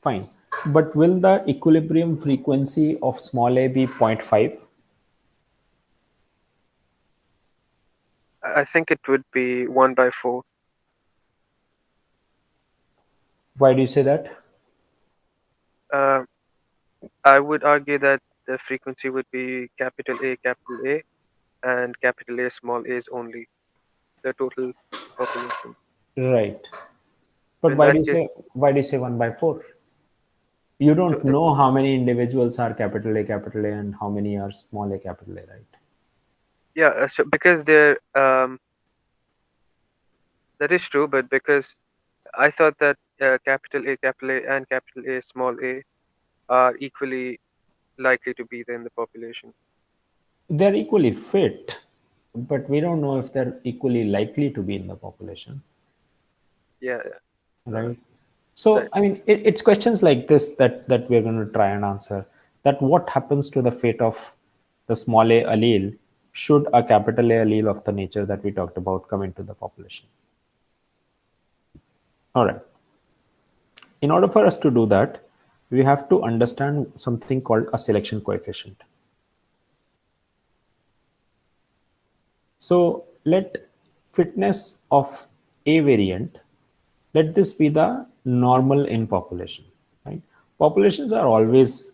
A: fine. But will the equilibrium frequency of small a be 0.5?
F: I think it would be 1/4.
A: Why do you say that?
F: Uh, I would argue that the frequency would be capital A, and capital A, small a is only the total population.
A: Right.
F: So
A: But
F: in that case,
A: why do you say 1/4? You
F: so
A: don't know how many individuals are capital A, and how many are small a capital A, right?
F: yeah, so because they're that is true, but because I thought that capital A, and capital A, small a are equally likely to be there in the population.
A: They're equally fit, but we don't know if they're equally likely to be in the population,
F: Yeah,
A: right? So,
F: right.
A: I mean, it's questions like this that we're going to try and answer. That what happens to the fate of the small a allele should a capital A allele of the nature that we talked about come into the population? All right. In order for us to do that, we have to understand something called a selection coefficient. So let fitness of a variant, let this be the normal in population. Right? Populations are always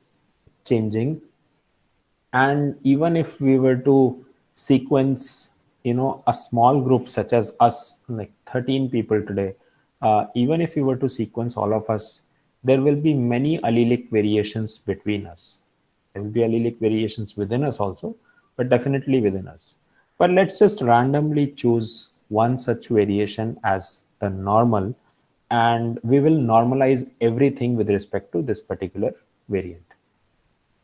A: changing, and even if we were to sequence, a small group such as us, like 13 people today, even if we were to sequence all of us, there will be many allelic variations between us. There will be allelic variations within us also, but definitely within us. But let's just randomly choose one such variation as the normal, and we will normalize everything with respect to this particular variant.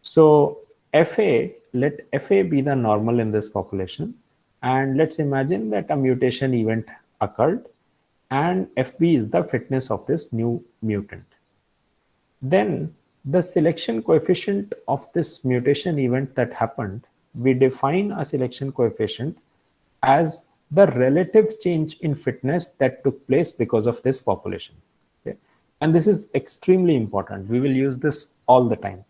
A: So FA, let FA be the normal in this population, and let's imagine that a mutation event occurred and FB is the fitness of this new mutant. Then the selection coefficient of this mutation event that happened, we define a selection coefficient as the relative change in fitness that took place because of this population. Okay? And this is extremely important. We will use this all the time.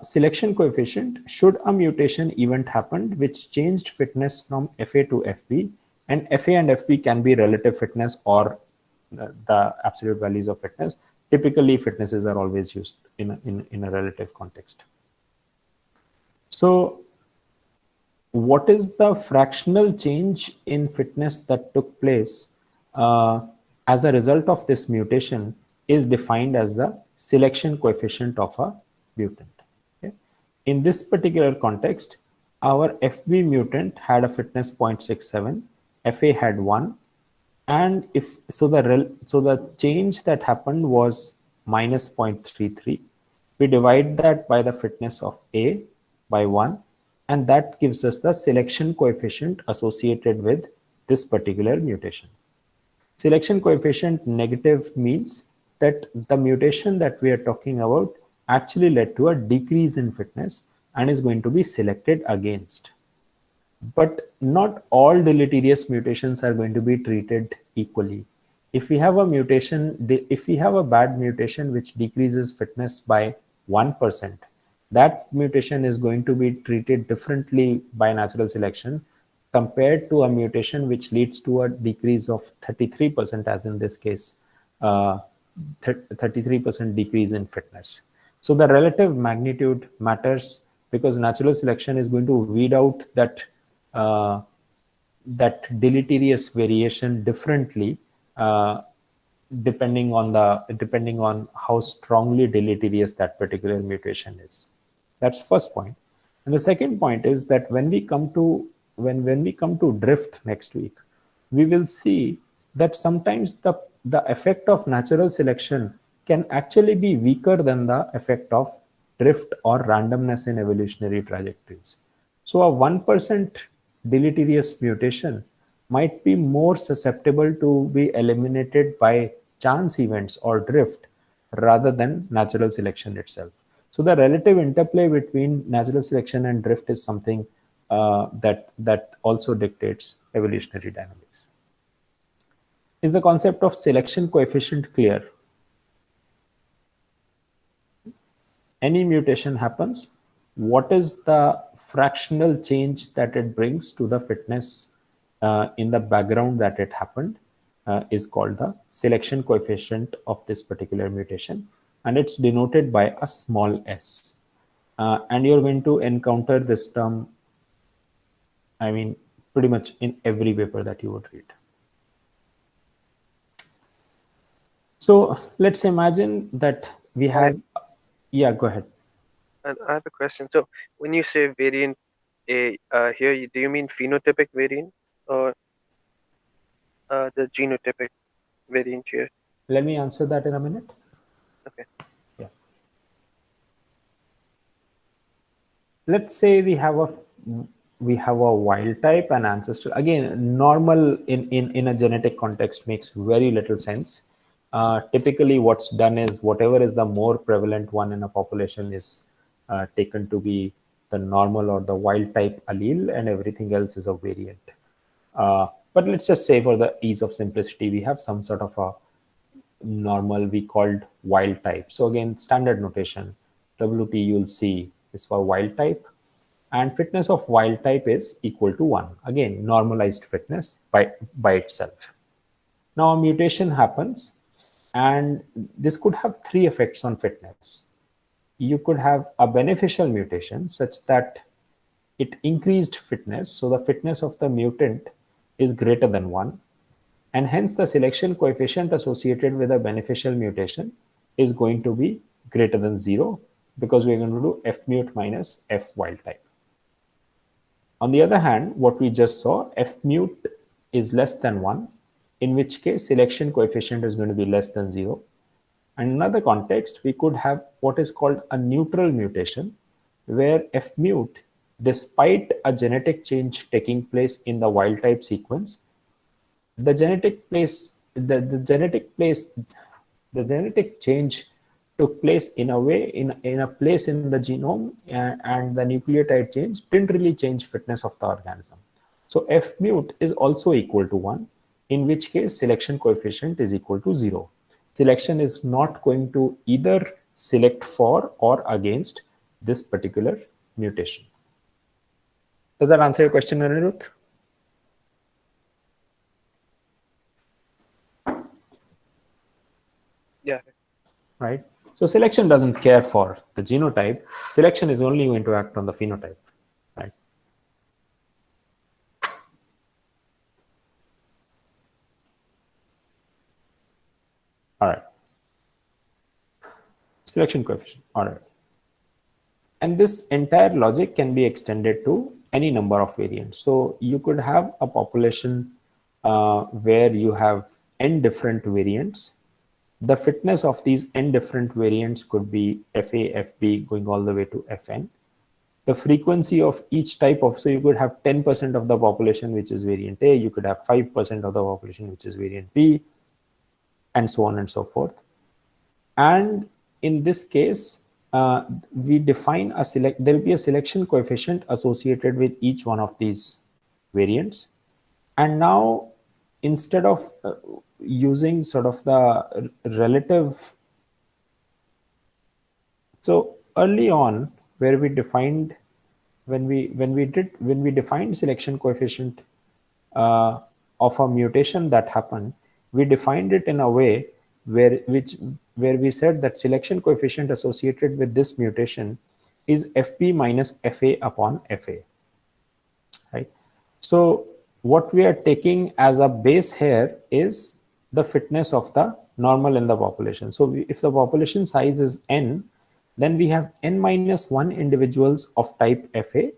A: Selection coefficient, should a mutation event happened which changed fitness from FA to FB, and FA and FB can be relative fitness or the absolute values of fitness. Typically, fitnesses are always used in a relative context. So what is the fractional change in fitness that took place as a result of this mutation is defined as the selection coefficient of a mutant. Okay? In this particular context, our FB mutant had a fitness 0.67, FA had 1, and if so the change that happened was minus 0.33. We divide that by the fitness of A by 1, and that gives us the selection coefficient associated with this particular mutation. Selection coefficient negative means that the mutation that we are talking about actually led to a decrease in fitness and is going to be selected against. But not all deleterious mutations are going to be treated equally. If we have a mutation, if we have a bad mutation which decreases fitness by 1%, that mutation is going to be treated differently by natural selection compared to a mutation which leads to a decrease of 33%, as in this case, 33% decrease in fitness. So the relative magnitude matters because natural selection is going to weed out that that deleterious variation differently depending on how strongly deleterious that particular mutation is. That's first point. And the second point is that when we come to drift next week, we will see that sometimes the effect of natural selection can actually be weaker than the effect of drift or randomness in evolutionary trajectories. So a 1% deleterious mutation might be more susceptible to be eliminated by chance events or drift rather than natural selection itself. So the relative interplay between natural selection and drift is something that also dictates evolutionary dynamics. Is the concept of selection coefficient clear? Any mutation happens, what is the fractional change that it brings to the fitness in the background that it happened is called the selection coefficient of this particular mutation, and it's denoted by a small s. And you're going to encounter this term, I mean, pretty much in every paper that you would read. So let's imagine that we have, yeah, go ahead.
F: And I have a question. So when you say variant A here, do you mean phenotypic variant or the genotypic variant here?
A: Let me answer that in a minute.
F: Okay.
A: Yeah. Let's say we have a wild type and ancestral. Again, normal in a genetic context makes very little sense. Typically, what's done is whatever is the more prevalent one in a population is taken to be the normal or the wild type allele, and everything else is a variant. But let's just say for the ease of simplicity, we have some sort of a normal we called wild type. So again, standard notation, WT you'll see is for wild type, and fitness of wild type is equal to 1. Again, normalized fitness by itself. Now a mutation happens, and this could have 3 effects on fitness. You could have a beneficial mutation such that it increased fitness, so the fitness of the mutant is greater than 1. and hence the selection coefficient associated with a beneficial mutation is going to be greater than 0, because we're going to do f mut minus f wild type. On the other hand, what we just saw, f mut is less than 1, in which case selection coefficient is going to be less than 0. And in another context, we could have what is called a neutral mutation, where f mut, despite a genetic change taking place in the wild type sequence, the genetic change took place in a way in a place in the genome, and the nucleotide change didn't really change fitness of the organism. So f mut is also equal to 1, in which case selection coefficient is equal to 0. Selection is not going to either select for or against this particular mutation. Does that answer your question, Anirudh?
F: Yeah.
A: Right? So selection doesn't care for the genotype. Selection is only going to act on the phenotype, right? All right. Selection coefficient. All right. And this entire logic can be extended to any number of variants. So you could have a population where you have n different variants. The fitness of these n different variants could be FA, FB, going all the way to FN. The frequency of each type of, so you could have 10% of the population which is variant A, you could have 5% of the population which is variant B, and so on and so forth. And in this case, we define a there will be a selection coefficient associated with each one of these variants. And now, instead of using sort of the relative, so early on, where we defined, when we defined selection coefficient of a mutation that happened, we defined it in a way where we said that selection coefficient associated with this mutation is FB minus FA upon FA, right? So what we are taking as a base here is the fitness of the normal in the population. So if the population size is n, then we have n minus 1 individuals of type FA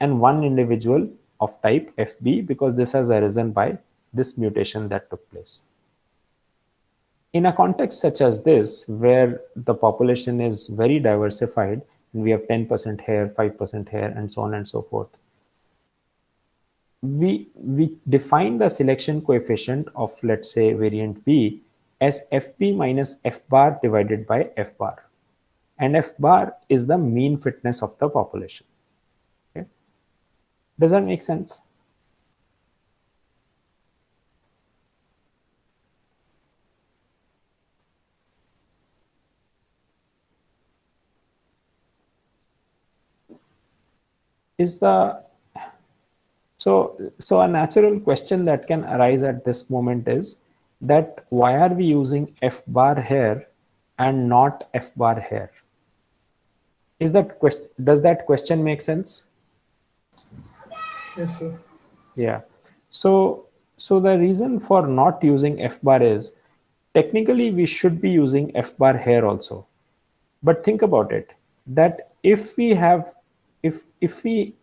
A: and 1 individual of type FB, because this has arisen by this mutation that took place. In a context such as this, where the population is very diversified, and we have 10% here, 5% here, and so on and so forth, we define the selection coefficient of, let's say, variant B as FB minus F bar divided by F bar. And F bar is the mean fitness of the population. Okay? Does that make sense? Is the so a natural question that can arise at this moment is that why are we using F bar here and not F bar here? Is that question, does that question make sense?
C: Yes, sir.
A: Yeah. So the reason for not using F bar is, technically we should be using F bar here also. But think about it, that if we have, if we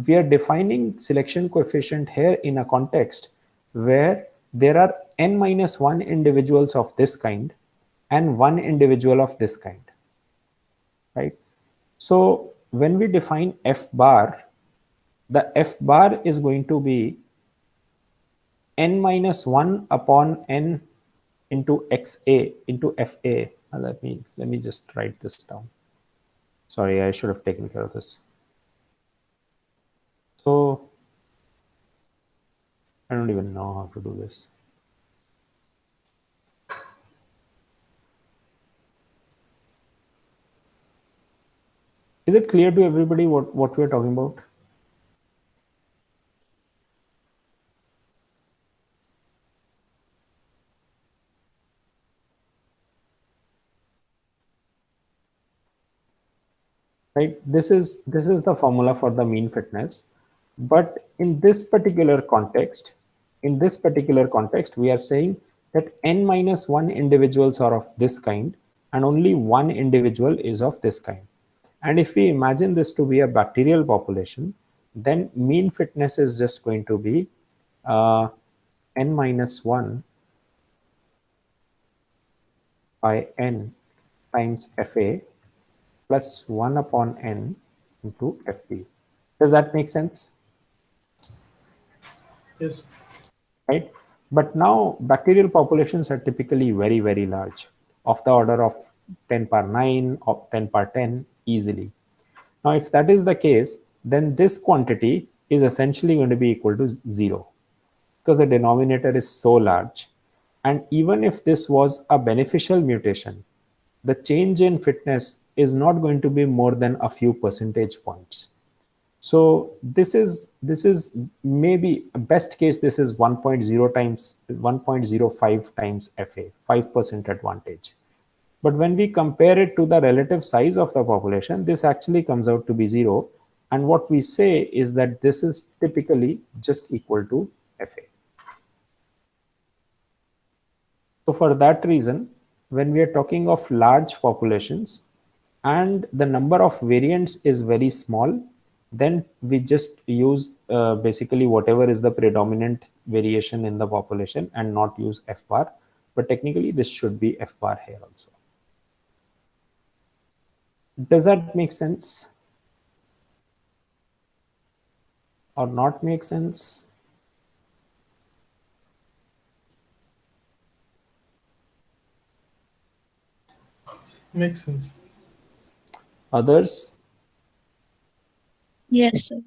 A: are defining selection coefficient here in a context where there are n minus 1 individuals of this kind and 1 individual of this kind, right? So when we define F bar, the F bar is going to be n minus 1 upon n into XA into FA. Let me just write this down. Sorry, I should have taken care of this. So I don't even know how to do this. Is it clear to everybody what we're talking about? Right? This is the formula for the mean fitness. But in this particular context, in this particular context, we are saying that n minus 1 individuals are of this kind and only one individual is of this kind. And if we imagine this to be a bacterial population, then mean fitness is just going to be n minus 1 by n times Fa plus 1 upon n into Fp. Does that make sense?
C: Yes.
A: Right? But now bacterial populations are typically very, very large, of the order of 10 power 9 or 10 power 10 easily. Now, if that is the case, then this quantity is essentially going to be equal to 0 because the denominator is so large. And even if this was a beneficial mutation, the change in fitness is not going to be more than a few percentage points. So this is maybe best case, this is 1.0 times 1.05 times Fa, 5% advantage. But when we compare it to the relative size of the population, this actually comes out to be 0. And what we say is that this is typically just equal to Fa. So for that reason, when we are talking of large populations and the number of variants is very small, then we just use basically whatever is the predominant variation in the population and not use F bar. But technically this should be F bar here also. Does that make sense? Or not make sense?
C: Makes sense.
A: Others?
D: Yes, sir.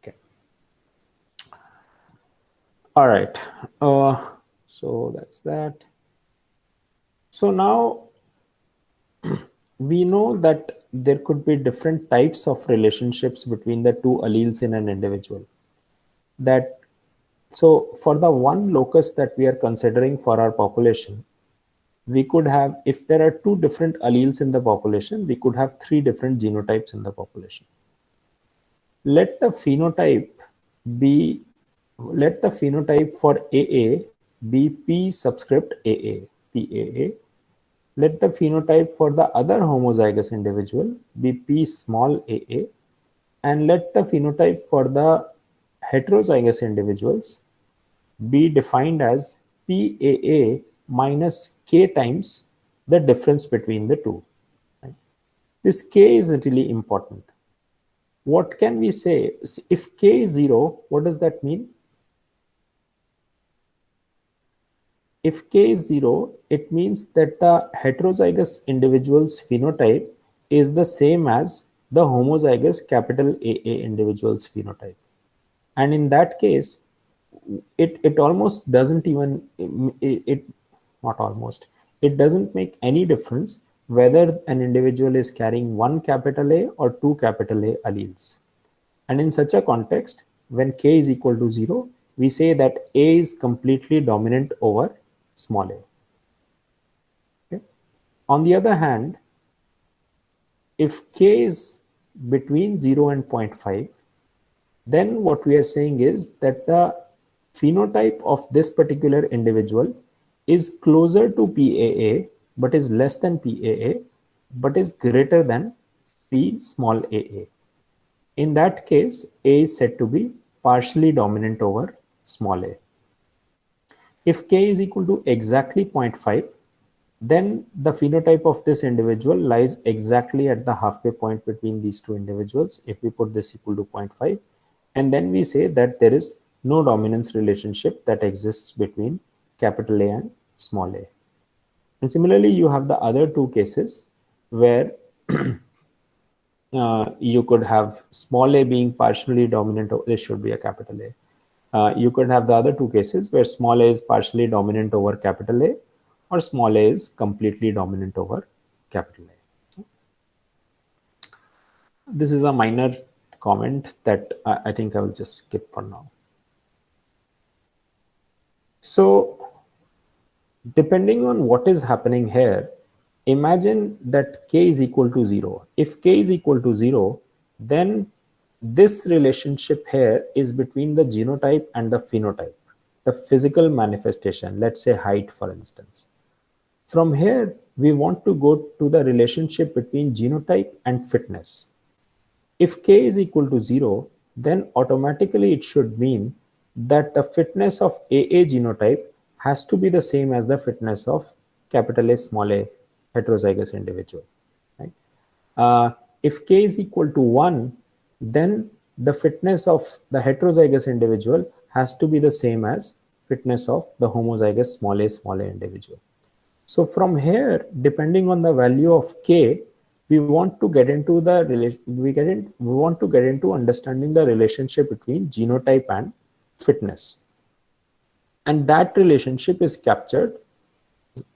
A: Okay. All right. So that's that. So now we know that there could be different types of relationships between the two alleles in an individual. That so for the one locus that we are considering for our population, we could have, if there are two different alleles in the population, we could have three different genotypes in the population. Let the phenotype be, let the phenotype for AA be P subscript AA, PAA. Let the phenotype for the other homozygous individual be P small aa, and let the phenotype for the heterozygous individuals be defined as PAA minus K times the difference between the two. This K is really important. What can we say? If K is 0, what does that mean? If K is 0, it means that the heterozygous individual's phenotype is the same as the homozygous capital AA individual's phenotype. And in that case, it almost doesn't even, not almost, it doesn't make any difference whether an individual is carrying one capital A or two capital A alleles. And in such a context, when K is equal to 0, we say that A is completely dominant over small a. Okay. On the other hand, if K is between 0 and 0.5, then what we are saying is that the phenotype of this particular individual is closer to PAA, but is less than PAA, but is greater than P small aa. In that case, A is said to be partially dominant over small a. If K is equal to exactly 0.5, then the phenotype of this individual lies exactly at the halfway point between these two individuals. If we put this equal to 0.5, and then we say that there is no dominance relationship that exists between capital A and small a. And similarly, you have the other two cases where you could have small a being partially dominant. This should be a capital A. You could have the other two cases where small a is partially dominant over capital A, or small a is completely dominant over capital A. This is a minor comment that I think I will just skip for now. So depending on what is happening here, imagine that K is equal to 0. If K is equal to 0, then This relationship here is between the genotype and the phenotype, the physical manifestation, let's say height, for instance. From here, we want to go to the relationship between genotype and fitness. If k is equal to 0, then automatically it should mean that the fitness of AA genotype has to be the same as the fitness of capital A small a heterozygous individual. Right? If k is equal to 1, then the fitness of the heterozygous individual has to be the same as fitness of the homozygous small a individual. So from here, depending on the value of k, we want to get into the we want to get into understanding the relationship between genotype and fitness, and that relationship is captured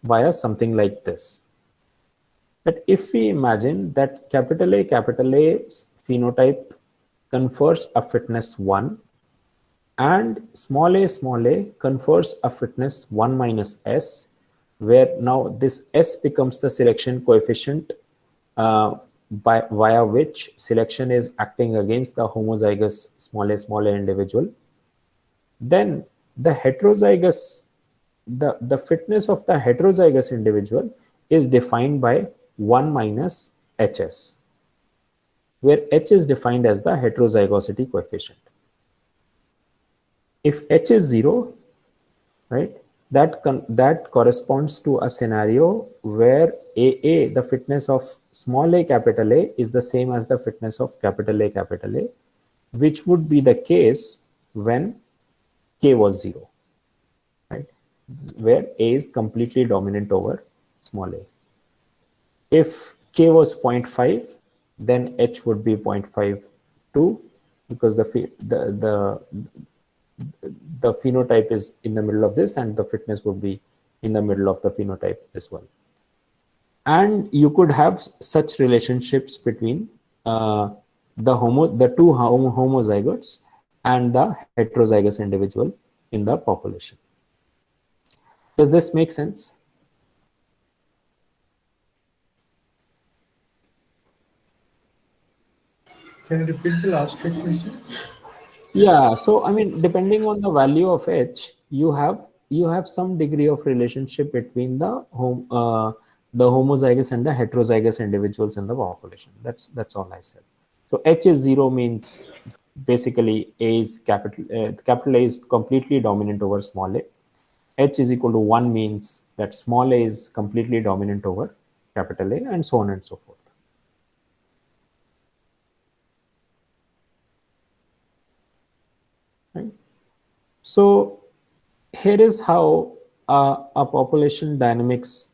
A: via something like this. That if we imagine that capital A phenotype confers a fitness 1 and small a confers a fitness 1 minus s, where now this s becomes the selection coefficient via which selection is acting against the homozygous small a individual, then the heterozygous the fitness of the heterozygous individual is defined by 1 minus hs, where h is defined as the heterozygosity coefficient. If h is 0, right, that corresponds to a scenario where AA, the fitness of small a capital A, is the same as the fitness of capital A, which would be the case when k was 0, right, where A is completely dominant over small a. If k was 0.5, then h would be 0.52, because the phenotype is in the middle of this and the fitness would be in the middle of the phenotype as well. And you could have such relationships between the two homozygotes and the heterozygous individual in the population. Does this make sense?
C: Can you repeat the last frequency?
A: Yeah, so I mean, depending on the value of h, you have some degree of relationship between the homozygous and the heterozygous individuals in the population. That's all I said. So h is 0 means basically capital A is completely dominant over small a. H is equal to 1 means that small a is completely dominant over capital A, and so on and so forth. Right? So here is how a population dynamics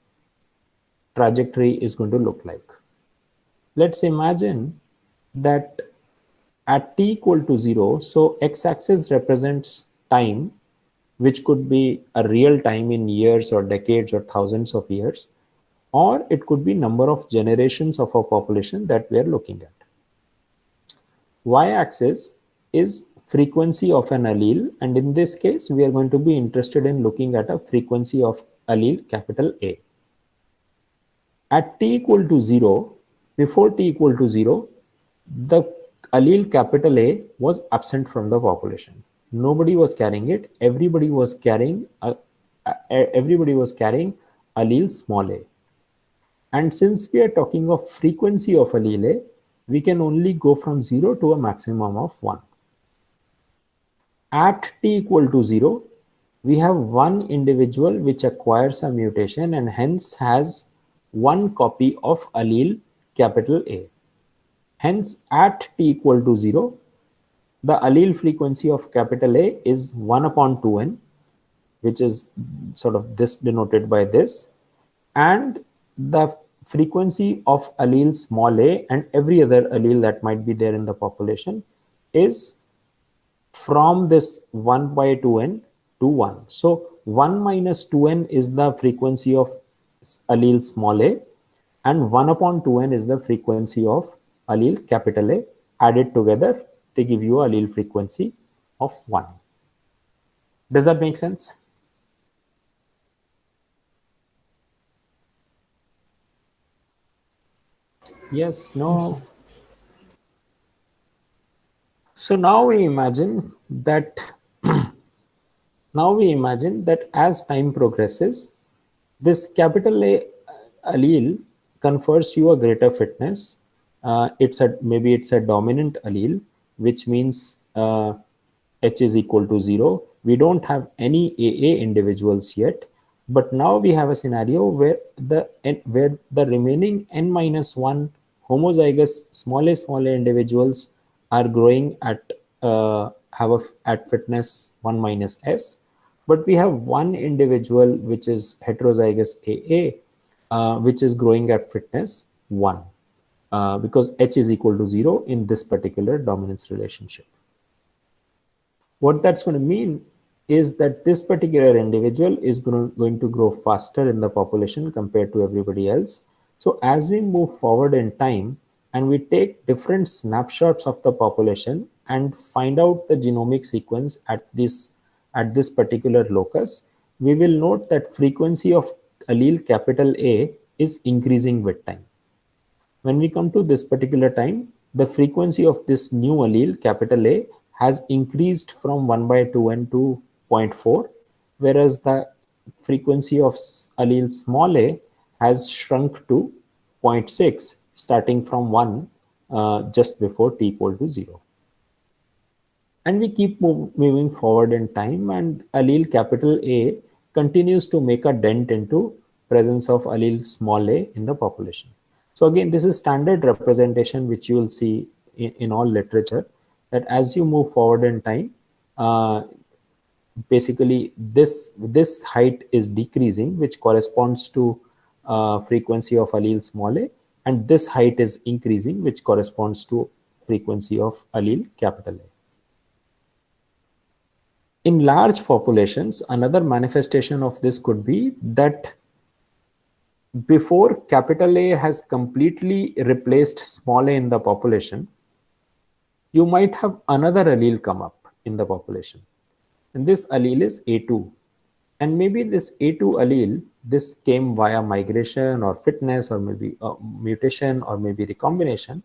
A: trajectory is going to look like. Let's imagine that at t equal to 0, so x-axis represents time, which could be a real time in years or decades or thousands of years, or it could be number of generations of a population that we are looking at. Y-axis is frequency of an allele, and in this case we are going to be interested in looking at a frequency of allele capital A. At t equal to 0, before t equal to 0, the allele capital A was absent from the population. Nobody was carrying it. Everybody was carrying allele small a. And since we are talking of frequency of allele, we can only go from 0 to a maximum of 1. At t equal to 0, we have one individual which acquires a mutation and hence has one copy of allele capital A. Hence, at t equal to 0, the allele frequency of capital A is 1 upon 2n, which is sort of this denoted by this, and the frequency of allele small a and every other allele that might be there in the population is from this 1 by 2n to 1. So 1 minus 2n is the frequency of allele small a, and 1 upon 2n is the frequency of allele capital A. Added together, they give you allele frequency of 1. Does that make sense? Yes, no? So now we imagine that as time progresses, this capital A allele confers you a greater fitness. Maybe it's a dominant allele, which means H is equal to 0. We don't have any AA individuals yet, but now we have a scenario where the remaining n minus 1 homozygous small a individuals are growing at at fitness 1 minus s, but we have one individual which is heterozygous AA, which is growing at fitness 1, because H is equal to 0 in this particular dominance relationship. What that's going to mean is that this particular individual is going to grow faster in the population compared to everybody else. So as we move forward in time and we take different snapshots of the population and find out the genomic sequence at this particular locus, we will note that frequency of allele capital A is increasing with time. When we come to this particular time, the frequency of this new allele, capital A, has increased from 1 by 2n to 0.4, whereas the frequency of allele small a has shrunk to 0.6, starting from 1 just before t equal to 0. And we keep moving forward in time, and allele capital A continues to make a dent into presence of allele small a in the population. So again, this is standard representation which you will see in all literature, that as you move forward in time, basically this height is decreasing, which corresponds to frequency of allele small a, and this height is increasing, which corresponds to frequency of allele capital A. In large populations, another manifestation of this could be that before capital A has completely replaced small a in the population, you might have another allele come up in the population. And this allele is A2. And maybe this A2 allele, this came via migration or fitness or maybe mutation or maybe recombination.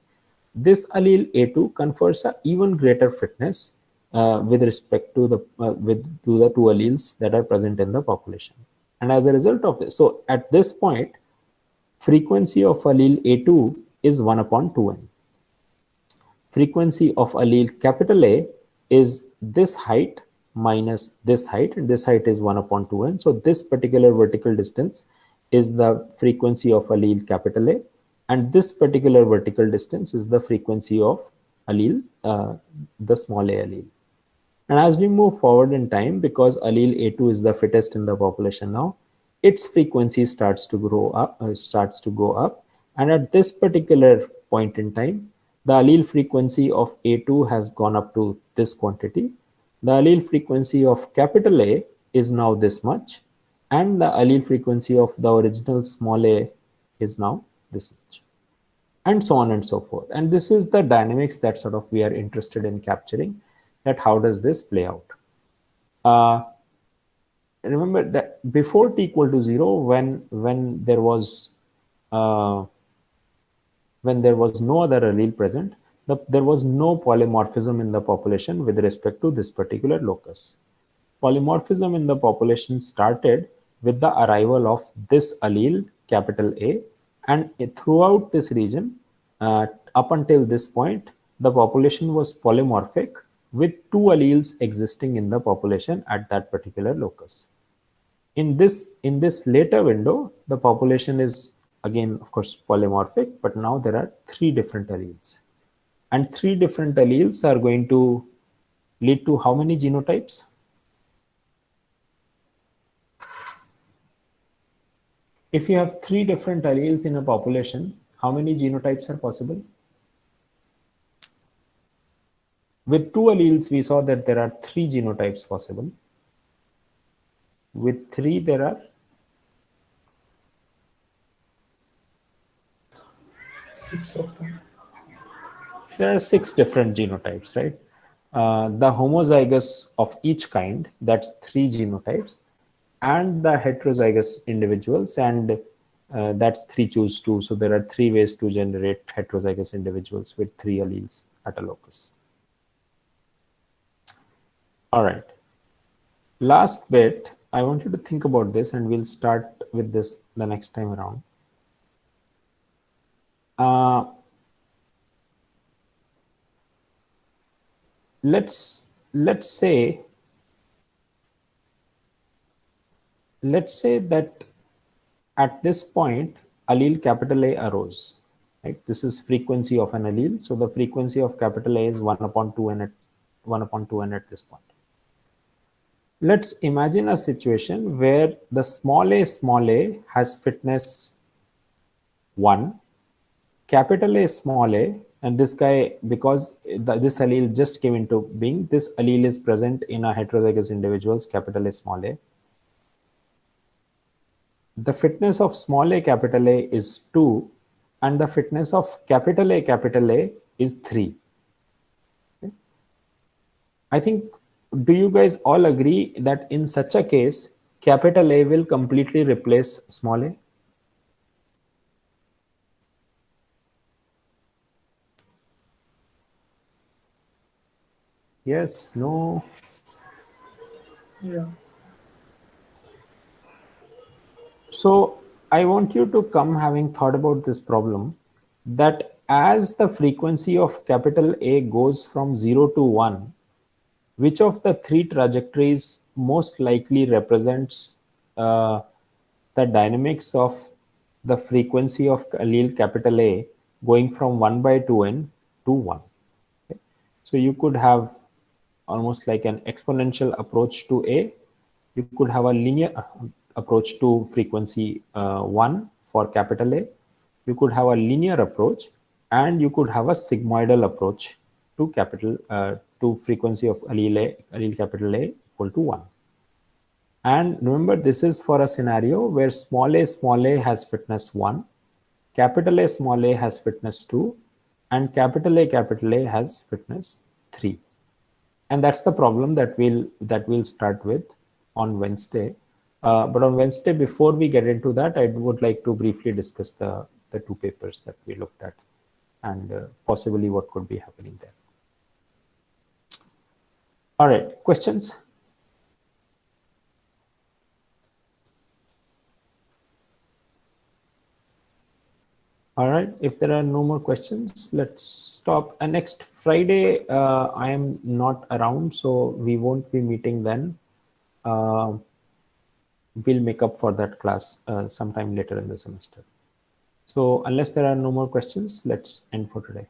A: This allele A2 confers an even greater fitness with respect to the two alleles that are present in the population. And as a result of this, so at this point, frequency of allele A2 is 1 upon 2n. Frequency of allele capital A is this height minus this height, and this height is 1 upon 2n. So this particular vertical distance is the frequency of allele capital A, and this particular vertical distance is the frequency of allele, the small a allele. And as we move forward in time, because allele A2 is the fittest in the population now, its frequency starts to go up. And at this particular point in time, the allele frequency of A2 has gone up to this quantity. The allele frequency of capital A is now this much, and the allele frequency of the original small a is now this much, and so on and so forth. And this is the dynamics that sort of we are interested in capturing, that how does this play out. Remember that before t equal to 0, when there was no other allele present, there was no polymorphism in the population with respect to this particular locus. Polymorphism in the population started with the arrival of this allele capital A, and throughout this region, up until this point, the population was polymorphic with two alleles existing in the population at that particular locus. In this later window, the population is again, of course, polymorphic, but now there are three different alleles. And three different alleles are going to lead to how many genotypes? If you have three different alleles in a population, how many genotypes are possible? With two alleles, we saw that there are three genotypes possible. With three, there are
C: 6 of them.
A: There are 6 different genotypes, right? The homozygous of each kind, that's 3 genotypes, and the heterozygous individuals, and that's 3 choose 2. So there are 3 ways to generate heterozygous individuals with 3 alleles at a locus. All right. Last bit, I want you to think about this, and we'll start with this the next time around. Let's say that at this point allele capital A arose, right? This is frequency of an allele, so the frequency of capital A is 1 upon 2n at 1 upon 2n at this point. Let's imagine a situation where the small a has fitness 1, capital A small a, and this guy, because this allele just came into being, this allele is present in a heterozygous individuals, capital A small a. The fitness of small a capital A is 2, and the fitness of capital A is 3. Okay. I think, do you guys all agree that in such a case, capital A will completely replace small a? Yes, no?
C: Yeah.
A: So I want you to come having thought about this problem, that as the frequency of capital A goes from 0 to 1, which of the three trajectories most likely represents the dynamics of the frequency of allele capital A going from 1 by 2n to 1? Okay. So you could have almost like an exponential approach to A. You could have a linear approach to frequency 1 for capital A. You could have a linear approach, and you could have a sigmoidal approach to to frequency of allele capital A equal to 1. And remember, this is for a scenario where small a has fitness 1, capital A small a has fitness 2, and capital A has fitness 3. And that's the problem that we'll start with on Wednesday. But on Wednesday, before we get into that, I would like to briefly discuss the two papers that we looked at, and possibly what could be happening there. All right, questions? All right, if there are no more questions, let's stop. And next Friday, I am not around, so we won't be meeting then. We'll make up for that class sometime later in the semester. So unless there are no more questions, let's end for today.